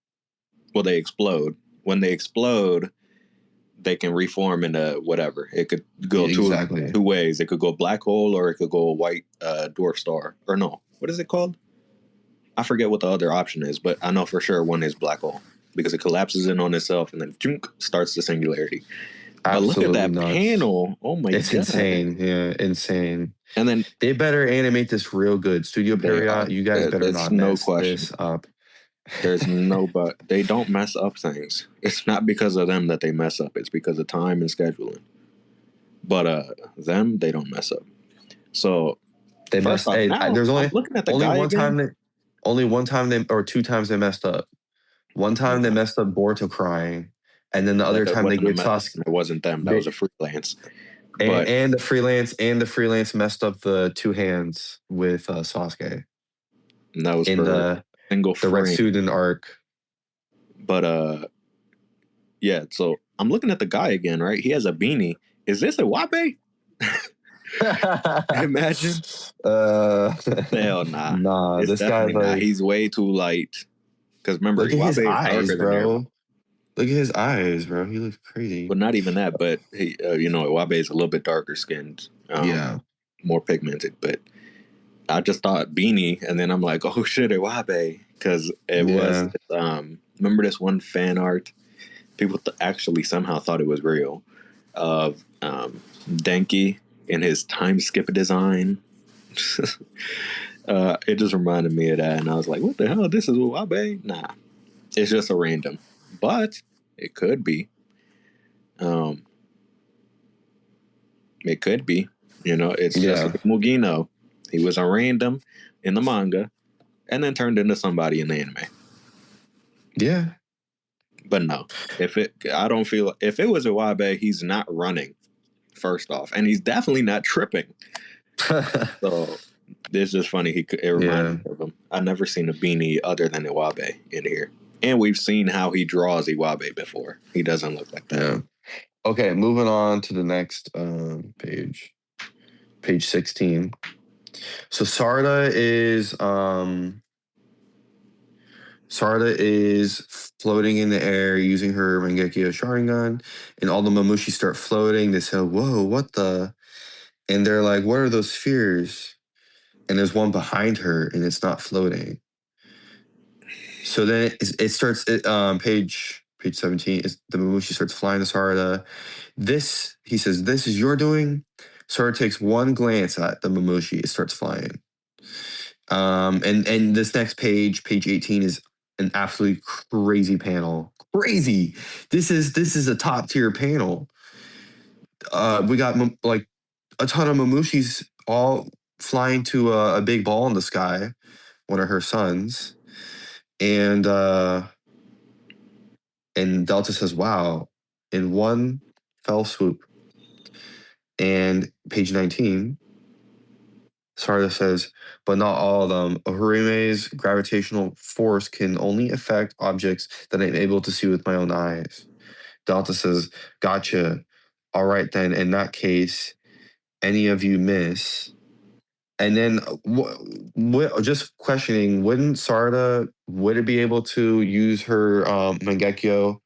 Well, they explode. When they explode, they can reform into whatever. It could go two ways. It could go black hole, or it could go white dwarf star. Or no, what is it called? I forget what the other option is, but I know for sure one is black hole because it collapses in on itself and then starts the singularity. Absolutely. But look at that panel. Oh my god. It's insane. Yeah, insane. And then they better animate this real good. Studio Period, you guys better not mess this up. There's no but. They don't mess up things. It's not because of them that they mess up. It's because of time and scheduling. But them, they don't mess up. So they messed up. There's only looking at the only one again. Time only one time they, or two times they messed up. One time they messed up Boruto crying, and then the other time they gave Sasuke. It wasn't them. That was a freelance. And the freelance messed up the two hands with Sasuke. And that was in the single the Retsuden arc. But yeah. So I'm looking at the guy again, right? He has a beanie. Is this a Wabe? Imagine. Hell nah. Nah, it's this guy like he's way too light. Because remember, look at his eyes, bro. Look at his eyes, bro. He looks crazy. But not even that. But he, Iwabe is a little bit darker skinned. More pigmented. But I just thought beanie, and then I'm like, oh shit, Iwabe, because it was. Remember this one fan art? People actually somehow thought it was real. Of Denki in his time skip design. It just reminded me of that, and I was like, what the hell? This is Iwabe? Nah. It's just a random. But it could be. It could be. It's just like Mugino. He was a random in the manga, and then turned into somebody in the anime. Yeah. But no, if it was Iwabe, he's not running. First off, and he's definitely not tripping. So it's just funny. It reminded me of him. I've never seen a beanie other than Iwabe in here, and we've seen how he draws Iwabe before. He doesn't look like that. Yeah. Okay, moving on to the next page 16. So Sarada is floating in the air using her Mangekyo Sharingan, and all the Mamushi start floating. They say, "Whoa, what the?" And they're like, "What are those spheres?" And there's one behind her, and it's not floating. So then it starts. Page 17. The Mamushi starts flying to Sarada. He says, "This is your doing." Sarada takes one glance at the Mamushi. It starts flying. And this next page 18, is an absolutely crazy panel. Crazy. This is a top tier panel. We got like a ton of Mamushis all flying to a big ball in the sky, one of her sons, and Delta says, "Wow!" in one fell swoop. And page 19. Sarada says, but not all of them. Oharime's gravitational force can only affect objects that I'm able to see with my own eyes. Delta says, gotcha. All right, then. In that case, any of you miss. And then just questioning, would it be able to use her Mangekyo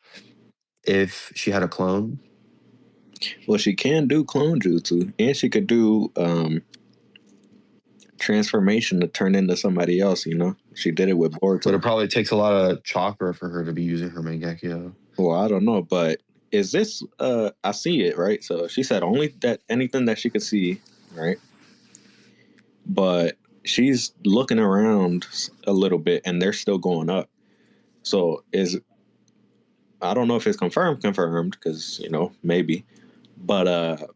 if she had a clone? Well, she can do clone jutsu, and she could do transformation to turn into somebody else, She did it with Boruto. But it probably takes a lot of chakra for her to be using her Mangekyo. Well, I don't know, but is this I see it, right? So she said only that anything that she could see, right? But she's looking around a little bit and they're still going up. So I don't know if it's confirmed because, maybe. But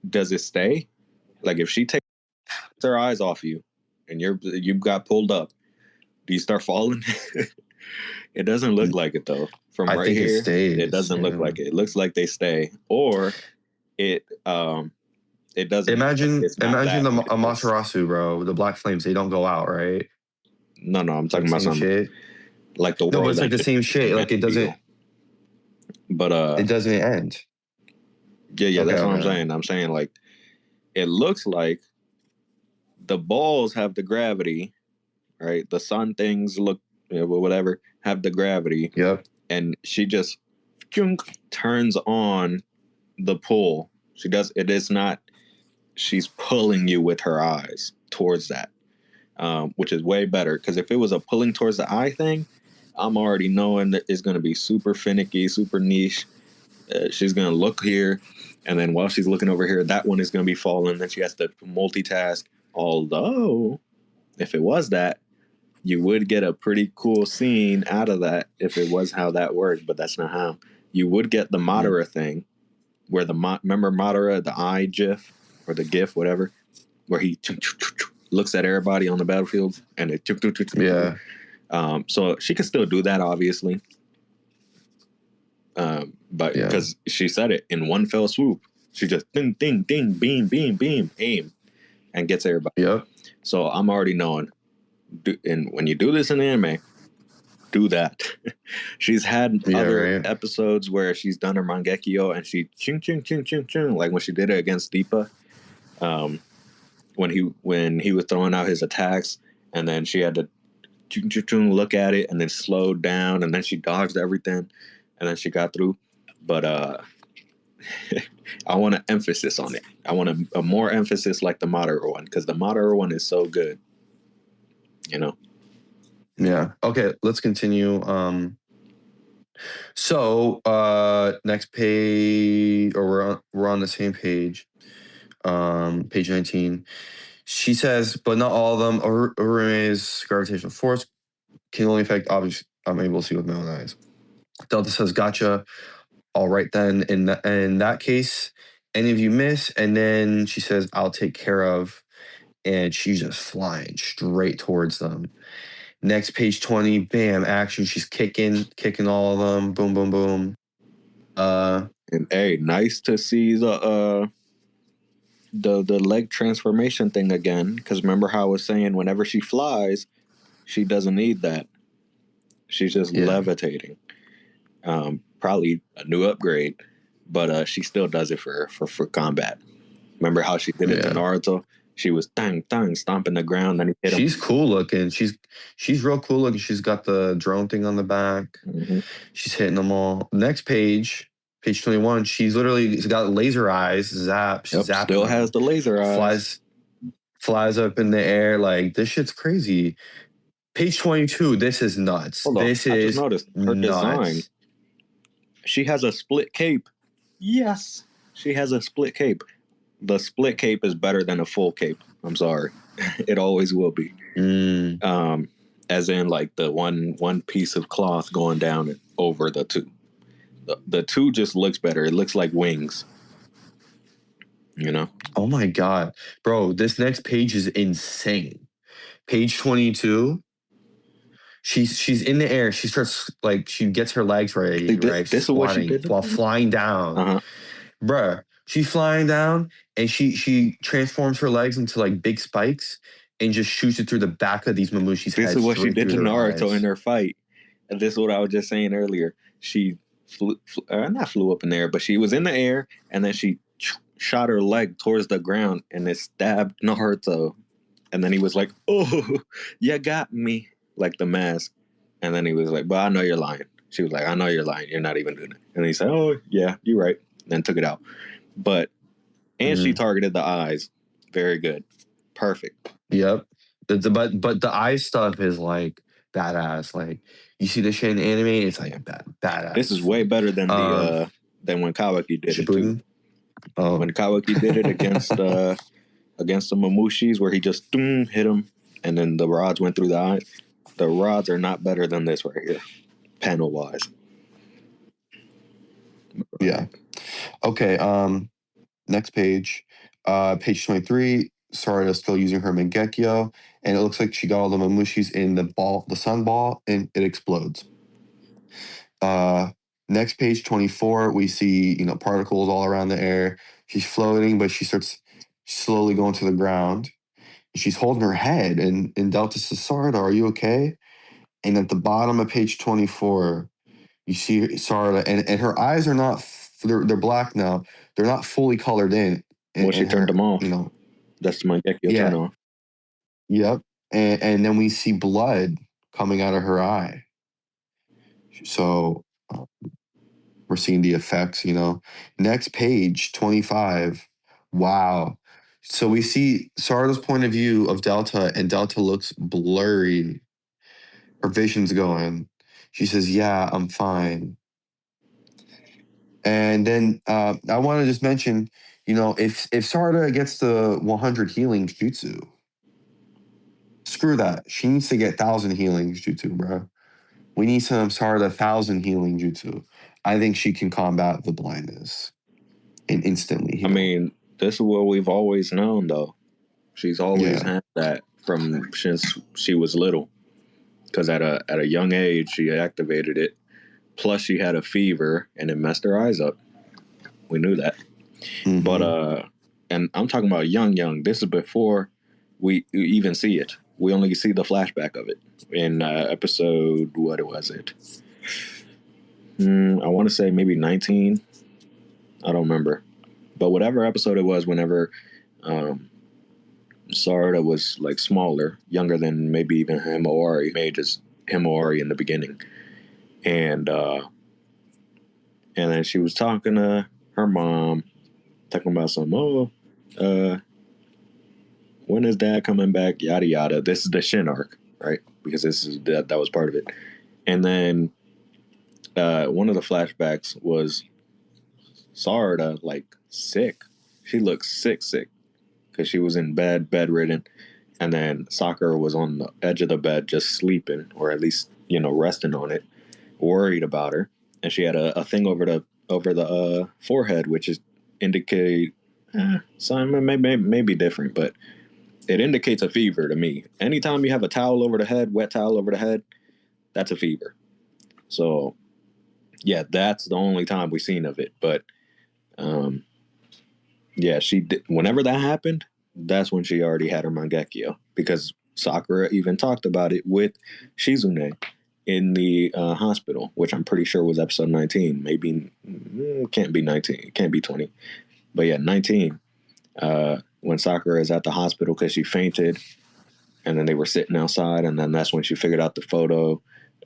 does it stay? Like if she takes her eyes off you and you got pulled up, do you start falling? It doesn't look like it though. From right here, it stays. It doesn't look like it. It looks like they stay, or it doesn't. Imagine the Amaterasu, bro. The Black Flames, they don't go out, right? No, I'm talking about something shit. Like the world. No, it's like the same shit. Like it doesn't. But it doesn't end. Yeah, that's what I'm saying. I'm saying like it looks like the balls have the gravity, right? The sun things look, whatever, have the gravity. Yep. And she just turns on the pull. It is not, she's pulling you with her eyes towards that, which is way better. Because if it was a pulling towards the eye thing, I'm already knowing that it's going to be super finicky, super niche. She's going to look here, and then while she's looking over here, that one is going to be falling. Then she has to multitask. Although, if it was that, you would get a pretty cool scene out of that if it was how that worked, but that's not how. You would get the Madara thing, where remember Madara, the eye gif, or the gif, whatever, where he looks at everybody on the battlefield, and it yeah. So she could still do that, obviously. But because she said it in one fell swoop, she just ding, ding, ding, beam, beam, beam, aim, and gets everybody. Yep. So I'm already knowing. And when you do this in anime, do that. She's had other episodes where she's done her Mangekyo and she ching, ching, ching, ching, ching, like when she did it against Deepa. When he was throwing out his attacks, and then she had to ching, ching, ching, look at it and then slowed down, and then she dodged everything, and then she got through. But I want an emphasis on it. I want a more emphasis like the Madara one, because the Madara one is so good. Yeah. Okay, let's continue. So next page, or we're on the same page. Page 19. She says, but not all of them. Orime's gravitational force can only affect objects I'm able to see with my own eyes. Delta says, gotcha. All right, then. In that case, any of you miss, and then she says, I'll take care of, and she's just flying straight towards them. Next page 20, bam, action. She's kicking all of them. Boom, boom, boom. And hey, nice to see the leg transformation thing again. Because remember how I was saying, whenever she flies, she doesn't need that. She's just levitating. Probably a new upgrade, but she still does it for combat. Remember how she did it to Naruto? She was dang stomping the ground, and he hit him. She's cool looking. She's real cool looking. She's got the drone thing on the back. Mm-hmm. She's hitting them all. Next page 21. She's got laser eyes. Zaps. Yep, still has the laser eyes. Flies up in the air. Like, this shit's crazy. Page 22. This is nuts. Hold on. I just noticed her design. She has a split cape. Yes, she has a split cape. The split cape is better than a full cape. I'm sorry. It always will be. As in, like, the one piece of cloth going down over the two. The two just looks better. It looks like wings. You know? Oh my God. Bro, this next page is insane. Page 22. She's in the air. She starts, like, she gets her legs ready, right? This is what she did while flying down. Bruh, she's flying down, and she transforms her legs into, like, big spikes and just shoots it through the back of these Mamushi's heads. This is what she did to Naruto in her fight. And this is what I was just saying earlier. She not flew up in the air, but she was in the air, and then she shot her leg towards the ground, and it stabbed Naruto. And then he was like, "Oh, you got me." Like the mask. And then he was like, "But I know you're lying." She was like, "I know you're lying. You're not even doing it." And he said, "Oh, yeah, you're right." And then took it out. And she targeted the eyes. Very good. Perfect. Yep. But the eye stuff is, like, badass. Like, you see this shit in anime, it's like badass. This is way better than than when Kawaki did Shippuden? it too. Oh. When Kawaki did it against the Mamushis, where he just hit him, and then the rods went through the eyes. The rods are not better than this right here, panel wise. Yeah. Okay. Next page. Page 23. Sarada still using her Mangekyo, and it looks like she got all the Mamushis in the sun ball, and it explodes. Next page 24, we see, particles all around the air. She's floating, but she starts slowly going to the ground. She's holding her head, and Delta says, "Sarada, are you okay?" And at the bottom of page 24, you see Sarada, and her eyes are not, they're black now. They're not fully colored in. Well, she turned them off. That's my Mangekyo turn off. Yep. And then we see blood coming out of her eye. So we're seeing the effects, Next page, 25. Wow. So we see Sarada's point of view of Delta, and Delta looks blurry. Her vision's going. She says, "Yeah, I'm fine." And then I want to just mention, if Sarada gets the 100 healing jutsu, screw that. She needs to get 1,000 healing jutsu, bro. We need some Sarada 1,000 healing jutsu. I think she can combat the blindness and instantly heal. I mean, this is what we've always known, though. She's always had that since she was little. Because at a young age, she activated it. Plus, she had a fever, and it messed her eyes up. We knew that. Mm-hmm. But, and I'm talking about young. This is before we even see it. We only see the flashback of it in episode, what was it? I want to say maybe 19. I don't remember. But whatever episode it was, whenever Sarada was, like, smaller, younger than maybe even Himawari, age as Himawari in the beginning. And then she was talking to her mom, talking about when is dad coming back, yada yada. This is the Shin arc, right? Because that was part of it. And then one of the flashbacks was Sarada, like, sick. She looked sick because she was in bed, bedridden, and then Sakura was on the edge of the bed just sleeping, or at least, resting on it, worried about her. And she had a thing over the forehead, which is indicate some maybe different, but it indicates a fever to me. Anytime you have a towel over the head, wet towel over the head, that's a fever. So yeah, that's the only time we've seen of it. But yeah, she did, whenever that happened, that's when she already had her Mangekyo, because Sakura even talked about it with Shizune in the hospital, which I'm pretty sure was episode 19. Maybe can't be 19, it can't be 20, but yeah, 19. When Sakura is at the hospital because she fainted, and then they were sitting outside, and then that's when she figured out the photo,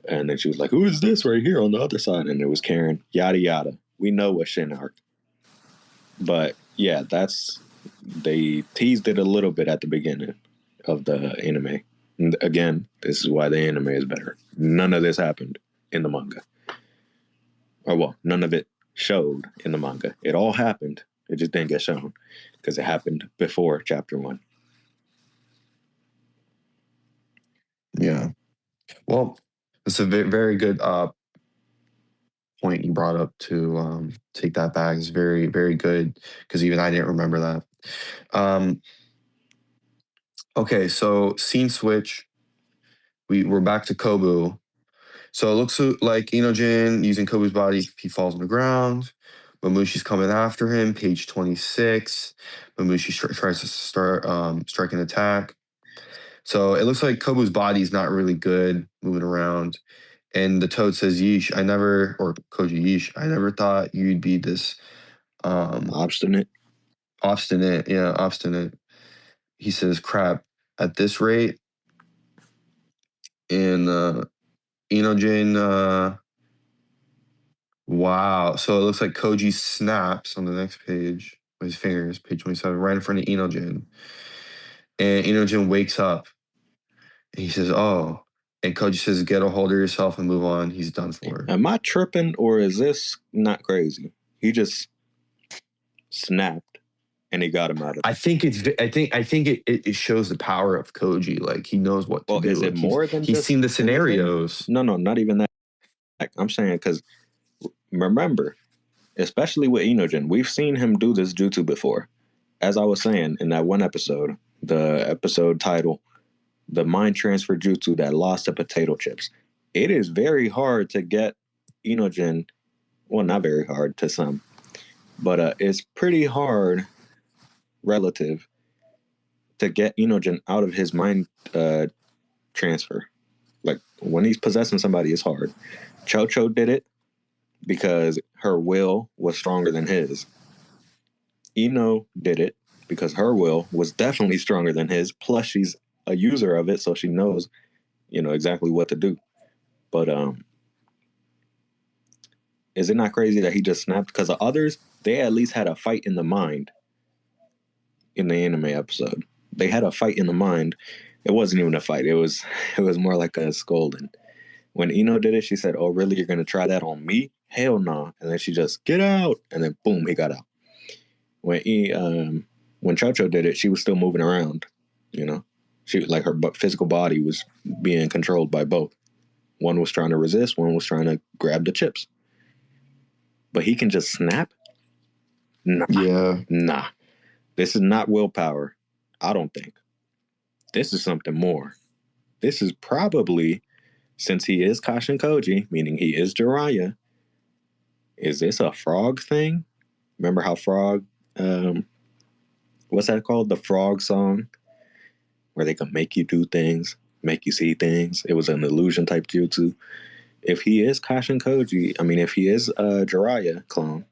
and then she was like, "Who is this right here on the other side?" And it was Karen. Yada yada. We know what Shin arc, but yeah, they teased it a little bit at the beginning of the anime. And again, this is why the anime is better. None of this happened in the manga, or well, none of it showed in the manga. It all happened. It just didn't get shown because it happened before chapter 1. Yeah. Well, it's a very good point you brought up to take that back. It's very, very good because even I didn't remember that. Okay, so scene switch. We're back to Kobu. So it looks like Inojin using Kobu's body, he falls on the ground. Mamushi's coming after him, page 26. Mamushi tries to start strike an attack. So it looks like Kobu's body's not really good moving around. And the Toad says, "Yeesh, or Koji, yeesh, I never thought you'd be this obstinate. Obstinate. He says, crap, at this rate. And Inojin, wow. So it looks like Koji snaps on the next page with his fingers, page 27, right in front of Inojin. And Inojin wakes up. And he says, oh. And Koji says, get a hold of yourself and move on. He's done for. Am I tripping, or is this not crazy? He just snapped and he got him out of it. I think it shows the power of Koji. Like, he knows what to do. Is it like, more than he's seen the scenarios? No, not even that. I'm saying because remember, especially with Inojin, we've seen him do this jutsu before. As I was saying in that one episode, the episode title, the mind transfer jutsu that lost to potato chips. It is very hard to get Inojin, well, not very hard to some, but it's pretty hard relative to get Inojin out of his mind transfer. Like, when he's possessing somebody, it's hard. Cho did it because her will was stronger than his. Ino did it because her will was definitely stronger than his. Plus, she's a user of it, so she knows, exactly what to do. But is it not crazy that he just snapped? Because the others, they at least had a fight in the mind in the anime episode. They had a fight in the mind. It wasn't even a fight. It was more like a scolding. When Ino did it, she said, "Oh, really? You're gonna try that on me? Hell no!" Nah. And then she just, "Get out!" And then boom, he got out. When Chocho did it, she was still moving around. She, like, her physical body was being controlled by both. One was trying to resist. One was trying to grab the chips. But he can just snap? Nah. Yeah. Nah. This is not willpower. I don't think. This is something more. This is probably, since he is Kashin Koji, meaning he is Jiraiya, is this a frog thing? Remember how Frog, what's that called? The Frog song? Where they can make you do things, make you see things. It was an illusion type jutsu. If he is Kashin Koji, if he is a Jiraiya clone,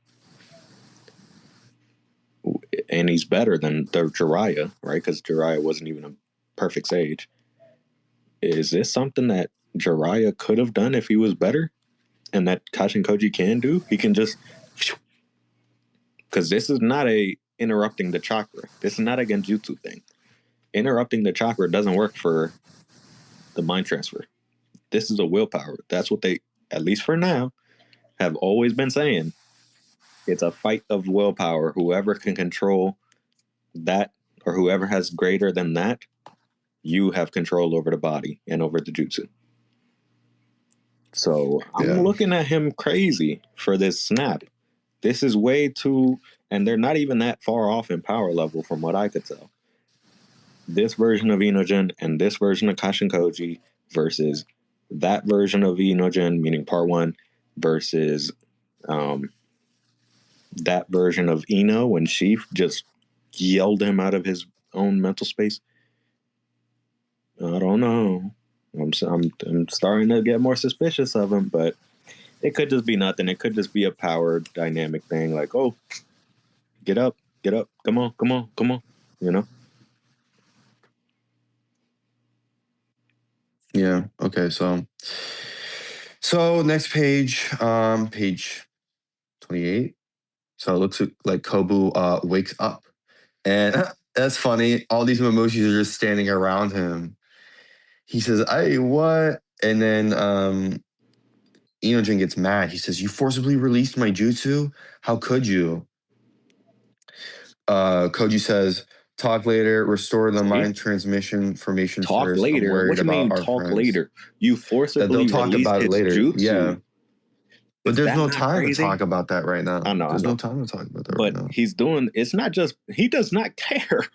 and he's better than the Jiraiya, right? Because Jiraiya wasn't even a perfect sage. Is this something that Jiraiya could have done if he was better? And that Kashin Koji can do? He can just... Because this is not a interrupting the chakra. This is not a genjutsu thing. Interrupting the chakra doesn't work for the mind transfer. This is a willpower. That's what they, at least for now, have always been saying. It's a fight of willpower. Whoever can control that, or whoever has greater than that, you have control over the body and over the jutsu. So I'm looking at him crazy for this snap. This is way too, and they're not even that far off in power level from what I could tell. This version of Inogen and this version of Kashinkoji versus that version of Inogen, meaning part one, versus um, that version of Ino when she just yelled him out of his own mental space. I don't know. I'm starting to get more suspicious of him, but it could just be nothing. It could just be a power dynamic thing, like, oh, get up, come on, you know. Yeah. Okay. So next page, page 28. So it looks like Kobu wakes up, and that's funny. All these Mamushis are just standing around him. He says, "Hey, what?" And then Inojin gets mad. He says, "You forcibly released my jutsu? How could you?" Koji says, "Talk later. Restore the mind transmission formation Talk first. I'm later. worried What you about mean our talk friends." later? You That forcibly they'll talk released about it his later. jutsu. Yeah. But Is there's that no not time to crazy? talk about that right now. I know. There's no time to talk about that But right now. he's doing. It's not just he does not care.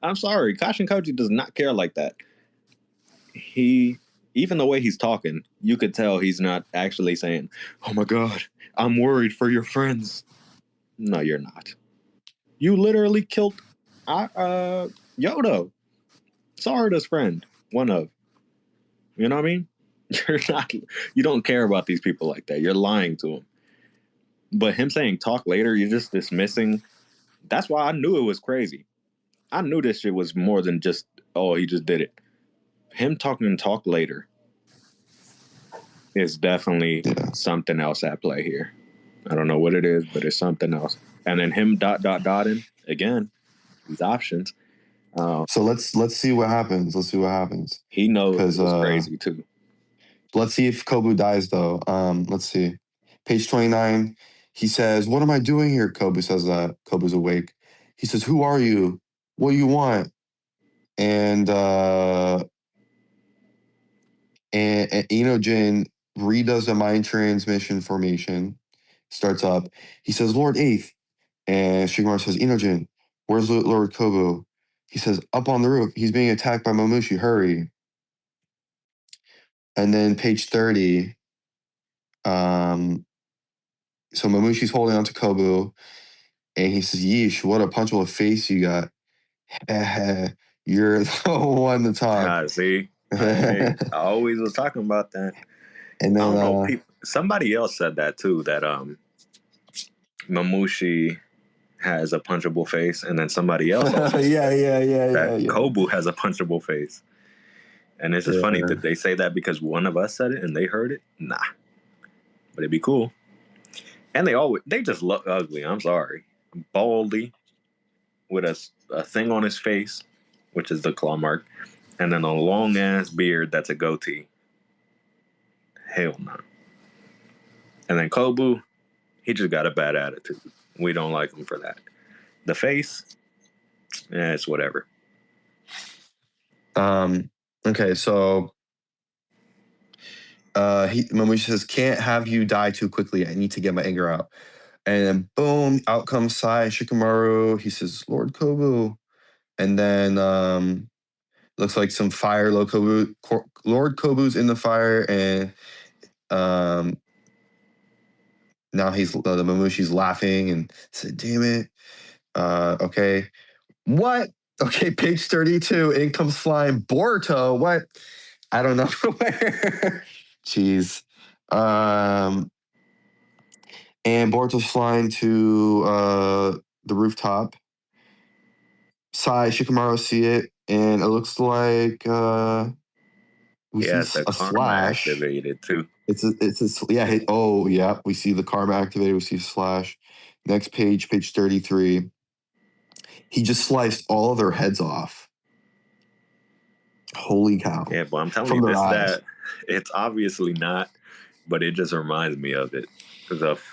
I'm sorry, Kashinkoji does not care like that. He, even the way he's talking, you could tell he's not actually saying, "Oh my god, I'm worried for your friends." No, you're not. You literally killed Yodo, Sarada's friend, one of. You know what I mean? You're not. You don't care about these people like that. You're lying to them. But him saying talk later, you're just dismissing. That's why I knew it was crazy. I knew this shit was more than just, oh, he just did it. Him talking talk later is definitely something else at play here. I don't know what it is, but it's something else. And then him dotting again, these options. So let's see what happens. Let's see what happens. He knows it was crazy too. Let's see if Kobu dies though. Let's see. Page 29. He says, "What am I doing here?" Kobu says that. Kobu's awake. He says, "Who are you? What do you want?" And Inojin redoes the mind transmission formation. Starts up. He says, "Lord Eighth." And Shikamaru says, "Inojin, where's Lord Kobu?" He says, "Up on the roof. He's being attacked by Mamushi. Hurry." And then page 30. So Mamushi's holding on to Kobu, and he says, "Yeesh, what a punchable face you got." You're the one to talk. See, I always was talking about that. And then, I don't know. Somebody else said that too. That Mamushi has a punchable face, and then somebody else also said Kobu has a punchable face. And it's just funny that they say that because one of us said it and they heard it. Nah, but it'd be cool. And they just look ugly. I'm sorry, baldy with a thing on his face, which is the claw mark, and then a long ass beard that's a goatee. Hell no. And then Kobu, he just got a bad attitude. We don't like him for that. The face, it's whatever. Okay, so Mamushi says, "Can't have you die too quickly. I need to get my anger out." And then boom, out comes Sai Shikamaru. He says, "Lord Kobu." And then looks like some fire. Lord Kobu's in the fire, and now the Mamushi's laughing and said, "Damn it." Okay. What? Okay, page 32. In comes flying Boruto. What? I don't know where. Jeez. And Boruto's flying to the rooftop. Sai Shikamaru see it, and it looks like we see a slash activated too. We see the karma activated. We see a slash. Next page 33. He just sliced all of their heads off. Holy cow! Yeah, but I'm telling you this, that it's obviously not, but it just reminds me of it because of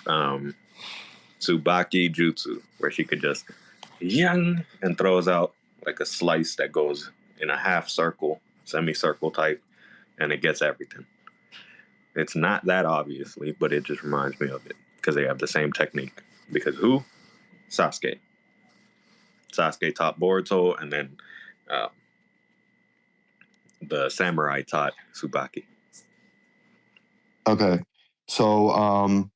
Tsubaki Jutsu, where she could just yang and throws out like a slice that goes in a half circle, semicircle type, and it gets everything. It's not that obviously, but it just reminds me of it because they have the same technique. Because who? Sasuke. Sasuke taught Boruto, and then uh, the samurai taught Tsubaki. Okay. So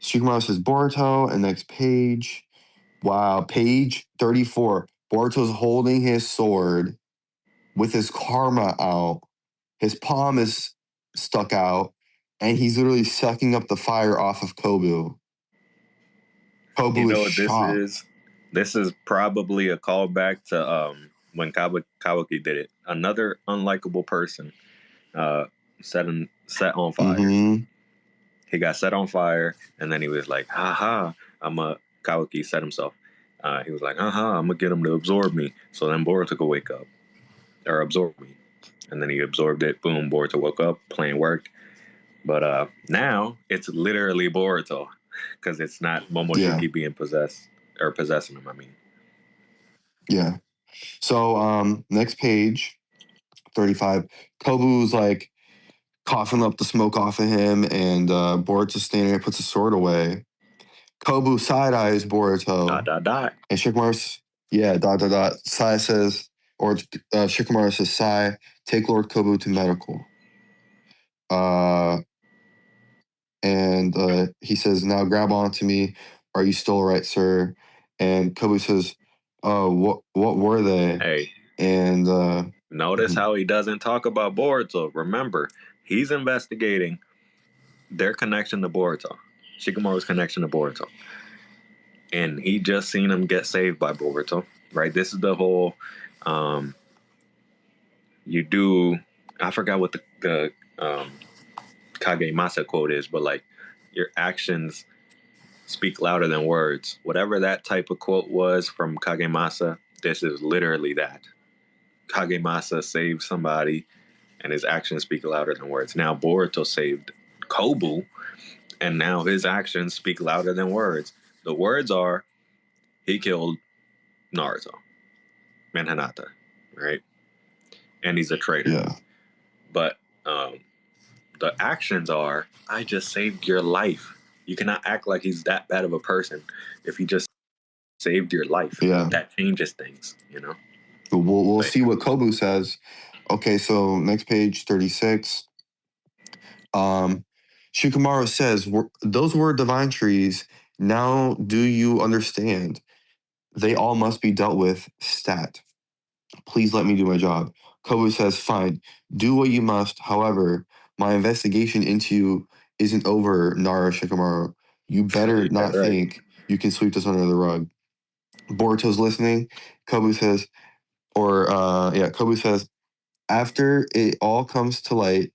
Shikamaru says Boruto, and next page. Wow, page 34. Boruto's holding his sword with his karma out. His palm is stuck out, and he's literally sucking up the fire off of Kobu. Kobu is What shocked. this is probably a callback to when Kawaki did it. Another unlikable person set on fire. Mm-hmm. He got set on fire, and then he was like, "Haha, Kawaki set himself." He was like, "Aha, I'm gonna get him to absorb me." So then Boruto could wake up or absorb me, and then he absorbed it. Boom, Boruto woke up. Plan worked. But now it's literally Boruto because it's not Momoshiki being possessed or possessing him. I mean, yeah. So next page, 35. Kobu's like coughing up the smoke off of him, and Boruto's standing there, puts his sword away. Kobu side eyes Boruto. And Shikamaru, Sai says, or Shikamaru says, Sai, take Lord Kobu to medical. And he says, now grab onto me. Are you still all right, sir? And Kobu says, what were they? Hey. And notice how he doesn't talk about Boruto. Remember, he's investigating their connection to Boruto. Shikamaru's connection to Boruto. And he just seen him get saved by Boruto, right? This is the whole I forgot what the Kagemasa quote is, but like your actions speak louder than words. Whatever that type of quote was from Kagemasa, this is literally that. Kagemasa saved somebody, and his actions speak louder than words. Now Boruto saved Kobu, and now his actions speak louder than words. The words are, he killed Naruto and Hinata, right? And he's a traitor. Yeah. But the actions are, I just saved your life. You cannot act like he's that bad of a person if he just saved your life. Yeah. That changes things, you know? We'll see what Kobu says. Okay, so next page, 36. Shikamaru says, those were divine trees. Now do you understand? They all must be dealt with stat. Please let me do my job. Kobu says, fine, do what you must. However, my investigation into you isn't over, Nara Shikamaru. You better not think you can sweep this under the rug. Boruto's listening. Kobu says, Kobu says, after it all comes to light,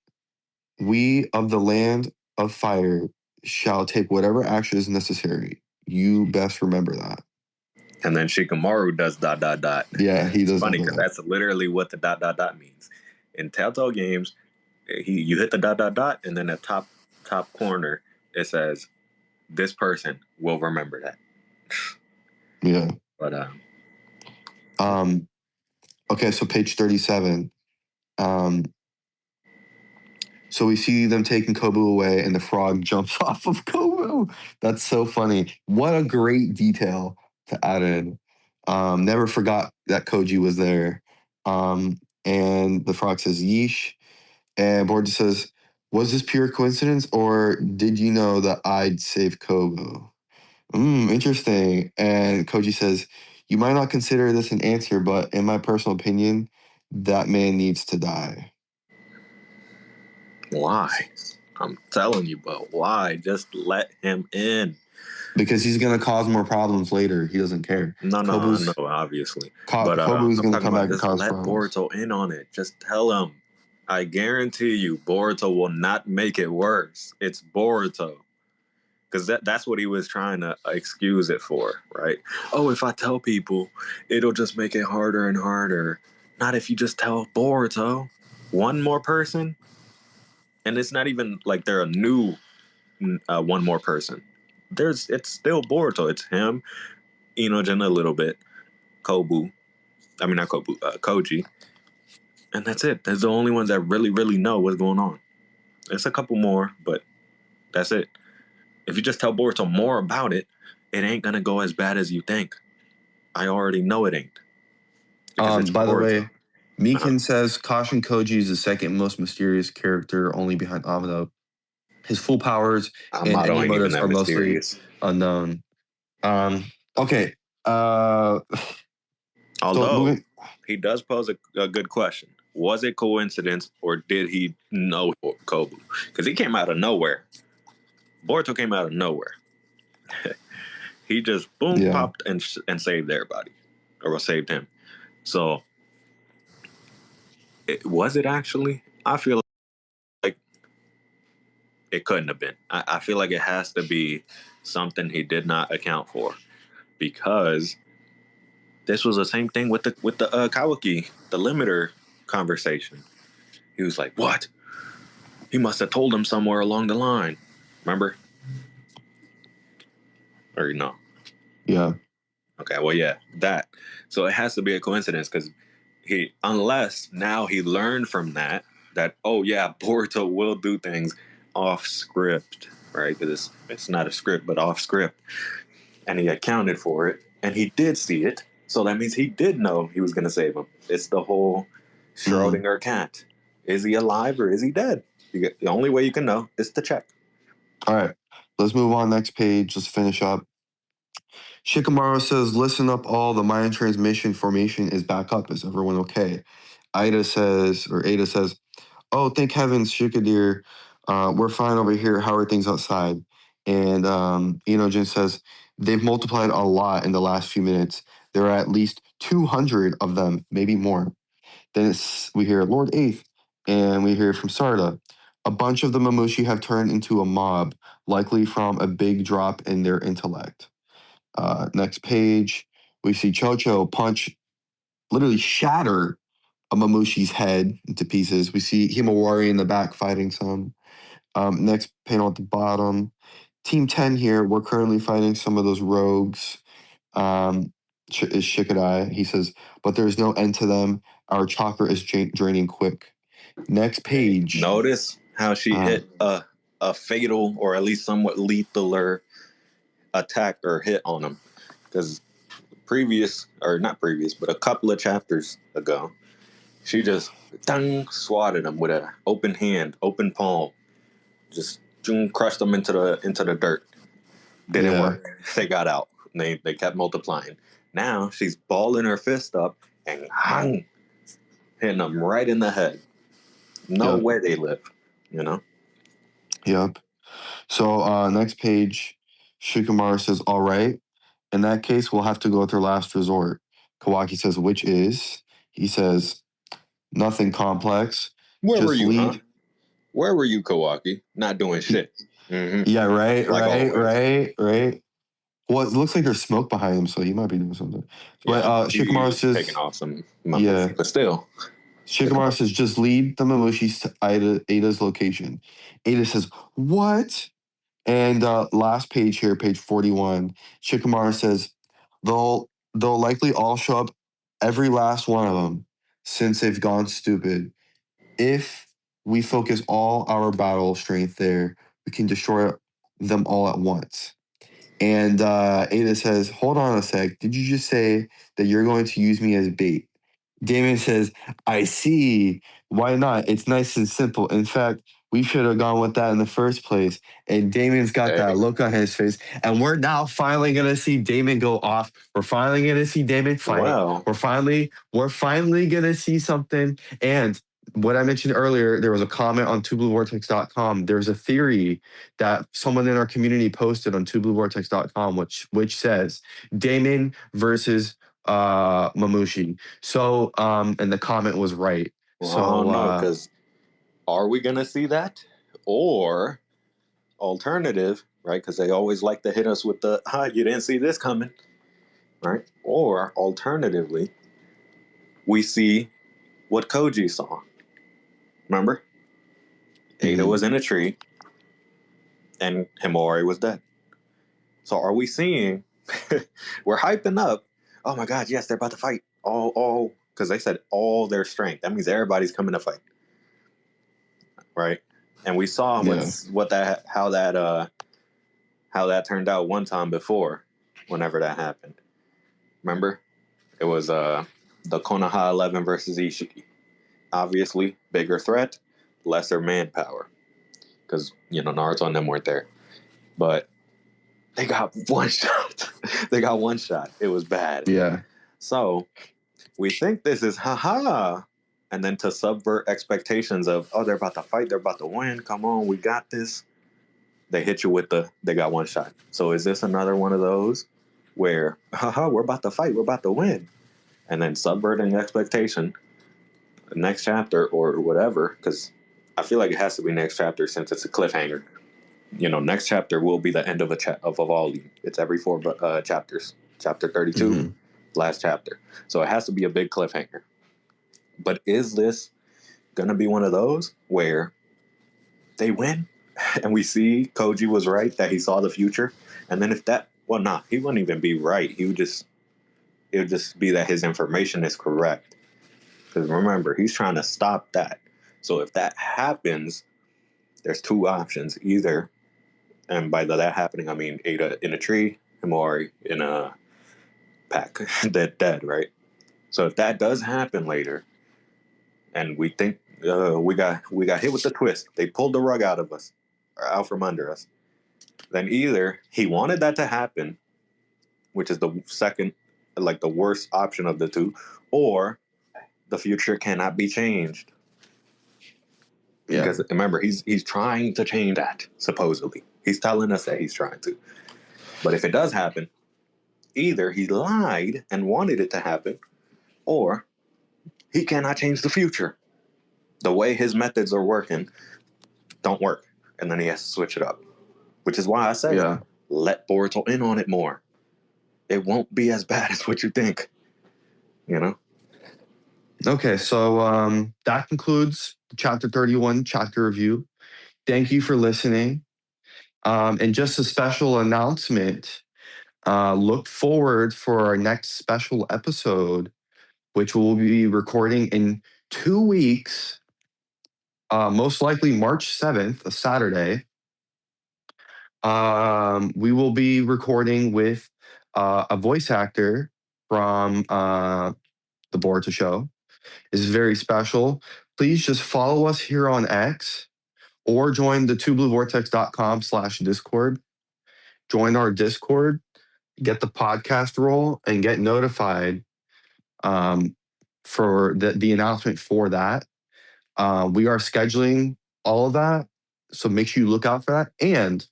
we of the land of fire shall take whatever action is necessary. You best remember that. And then Shikamaru does ... Yeah, he does. It's funny because that's literally what the ... means. In Telltale games, you hit the ... and then at top corner it says, this person will remember that. Yeah. But okay, so page 37. So we see them taking Kobu away, and the frog jumps off of Kobu. That's so funny. What a great detail to add in. Never forgot that Koji was there. And the frog says, yeesh. And Boruto says, was this pure coincidence, or did you know that I'd save Kobu? Interesting. And Koji says, you might not consider this an answer, but in my personal opinion, that man needs to die. Why? I'm telling you, but why? Just let him in. Because he's going to cause more problems later. He doesn't care. No, obviously. But Kobu's going to come back and cause let problems. Boruto in on it. Just tell him. I guarantee you, Boruto will not make it worse. It's Boruto. Because that's what he was trying to excuse it for, right? Oh, if I tell people, it'll just make it harder and harder. Not if you just tell Boruto. One more person? And it's not even like they're a new one more person. It's still Boruto. It's him, Inojin a little bit, Koji, and that's it. That's the only ones that really, really know what's going on. There's a couple more, but that's it. If you just tell Boruto more about it, it ain't gonna go as bad as you think. I already know it ain't. Because it's By the Boruto. way, Mikan says Kashin Koji is the second most mysterious character, only behind Amado. His full powers and Amado any ain't even motives that are mostly mysterious. unknown. Okay. Although he does pose a good question. Was it coincidence or did he know Kobu? Because he came out of nowhere. Boruto came out of nowhere. He just boom popped and saved everybody, or saved him. So, was it actually? I feel like it couldn't have been. I feel like it has to be something he did not account for, because this was the same thing with the Kawaki, the limiter conversation. He was like, "What? He must have told him somewhere along the line." Remember? Or no? Yeah. Okay, well, yeah, that. So it has to be a coincidence, because unless now he learned from that, oh yeah, Boruto will do things off script, right? Because it's not a script, but off script, and he accounted for it, and he did see it. So that means he did know he was going to save him. It's the whole Schrodinger cat. Is he alive or is he dead? The only way you can know is to check. All right, let's move on. Next page. Let's finish up. Shikamaru says, "Listen up, all. The Mayan transmission formation is back up. Is everyone okay?" Ada says, "Oh, thank heavens, Shikadir. We're fine over here. How are things outside?" And Inojin says, "They've multiplied a lot in the last few minutes. There are at least 200 of them, maybe more." Then we hear Lord Eighth, and we hear from Sarda. "A bunch of the Mamushi have turned into a mob, likely from a big drop in their intellect." Next page, we see Chocho literally shatter a Mamushi's head into pieces. We see Himawari in the back fighting some. Next panel at the bottom, Team 10 here, we're currently fighting some of those rogues. Is Shikadai. He says, "But there's no end to them. Our chakra is draining quick." Next page. Notice how she hit a fatal, or at least somewhat lethal attack or hit on him. Because not previous, but a couple of chapters ago, she just swatted him with an open hand, open palm, just crushed them into the dirt. Didn't work. They got out. They kept multiplying. Now she's balling her fist up and hitting them right in the head. No way they live, Yep. So next page, Shikamaru says, "All right. In that case, we'll have to go with our last resort." Kawaki says, "Which is?" He says, "Nothing complex. Where were you, huh? Where were you, Kawaki? Not doing shit." Mm-hmm. Yeah, right, like right. Well, it looks like there's smoke behind him, so he might be doing something. But Shikamaru says, taking off some Mamushi, but still. Shikamaru says, "Just lead the Mamushis to Ada's location." Ada says, "What?" And last page here, page 41, Shikamaru says, they'll likely all show up, every last one of them, since they've gone stupid. If we focus all our battle strength there, we can destroy them all at once." And Ada says, "Hold on a sec. Did you just say that you're going to use me as bait?" Damon says, "I see. Why not? It's nice and simple. In fact, we should have gone with that in the first place." And Damon's got that look on his face. And we're now finally going to see Damon go off. We're finally going to see Damon fight. Wow. We're finally going to see something. And what I mentioned earlier, there was a comment on twobluevortex.com. There's a theory that someone in our community posted on twobluevortex.com, which says Damon versus Mamushi. So and the comment was right. Well, so I don't know, because are we gonna see that? Or alternative, right? Because they always like to hit us with the you didn't see this coming, right? Or alternatively, we see what Koji saw. Remember? Ada was in a tree and Himawari was dead. So are we seeing we're hyping up, oh my god, yes, they're about to fight. All because they said all their strength. That means everybody's coming to fight. Right? And we saw how that turned out one time before. whenever that happened. Remember? It was the Konoha 11 versus Ishiki. Obviously, bigger threat, lesser manpower. Because, Naruto and them weren't there. But they got one shot. They got one shot. It was bad. Yeah. So we think this is haha. And then to subvert expectations of, oh, they're about to fight, they're about to win. Come on, we got this. They hit you with they got one shot. So is this another one of those where, haha, we're about to fight, we're about to win? And then subverting expectation, next chapter or whatever, because I feel like it has to be next chapter since it's a cliffhanger. Next chapter will be the end of a volume. It's every 4 chapters. Chapter 32, last chapter. So it has to be a big cliffhanger. But is this gonna be one of those where they win and we see Koji was right that he saw the future, and then if that, well, he wouldn't even be right. It would just be that his information is correct. Because remember, he's trying to stop that. So if that happens, there's 2 options. Either, and by that happening, I mean Ada in a tree, Himawari in a pack, dead, right? So if that does happen later, and we think we got hit with the twist, they pulled the rug out of us, or out from under us, then either he wanted that to happen, which is the second, like the worst option of the 2, or the future cannot be changed. Yeah. Because remember, he's trying to change that, supposedly. He's telling us that he's trying to. But if it does happen, either he lied and wanted it to happen, or he cannot change the future. The way his methods are working don't work. And then he has to switch it up. Which is why I say, let Boruto in on it more. It won't be as bad as what you think. Okay, so that concludes Chapter 31 chapter review. Thank you for listening. And just a special announcement, look forward for our next special episode, which we'll be recording in 2 weeks, most likely March 7th, a Saturday. We will be recording with a voice actor from the Boruto Show. This is very special. Please just follow us here on X or join the twobluevortex.com/Discord. Join our Discord, get the podcast roll, and get notified for the announcement for that. We are scheduling all of that, so make sure you look out for that. And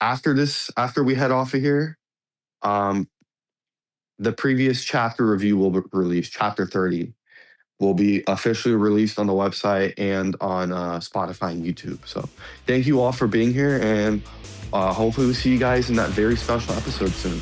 after we head off of here, the previous chapter review will be released. Chapter 30 will be officially released on the website and on Spotify and YouTube. So thank you all for being here, and hopefully we'll see you guys in that very special episode soon.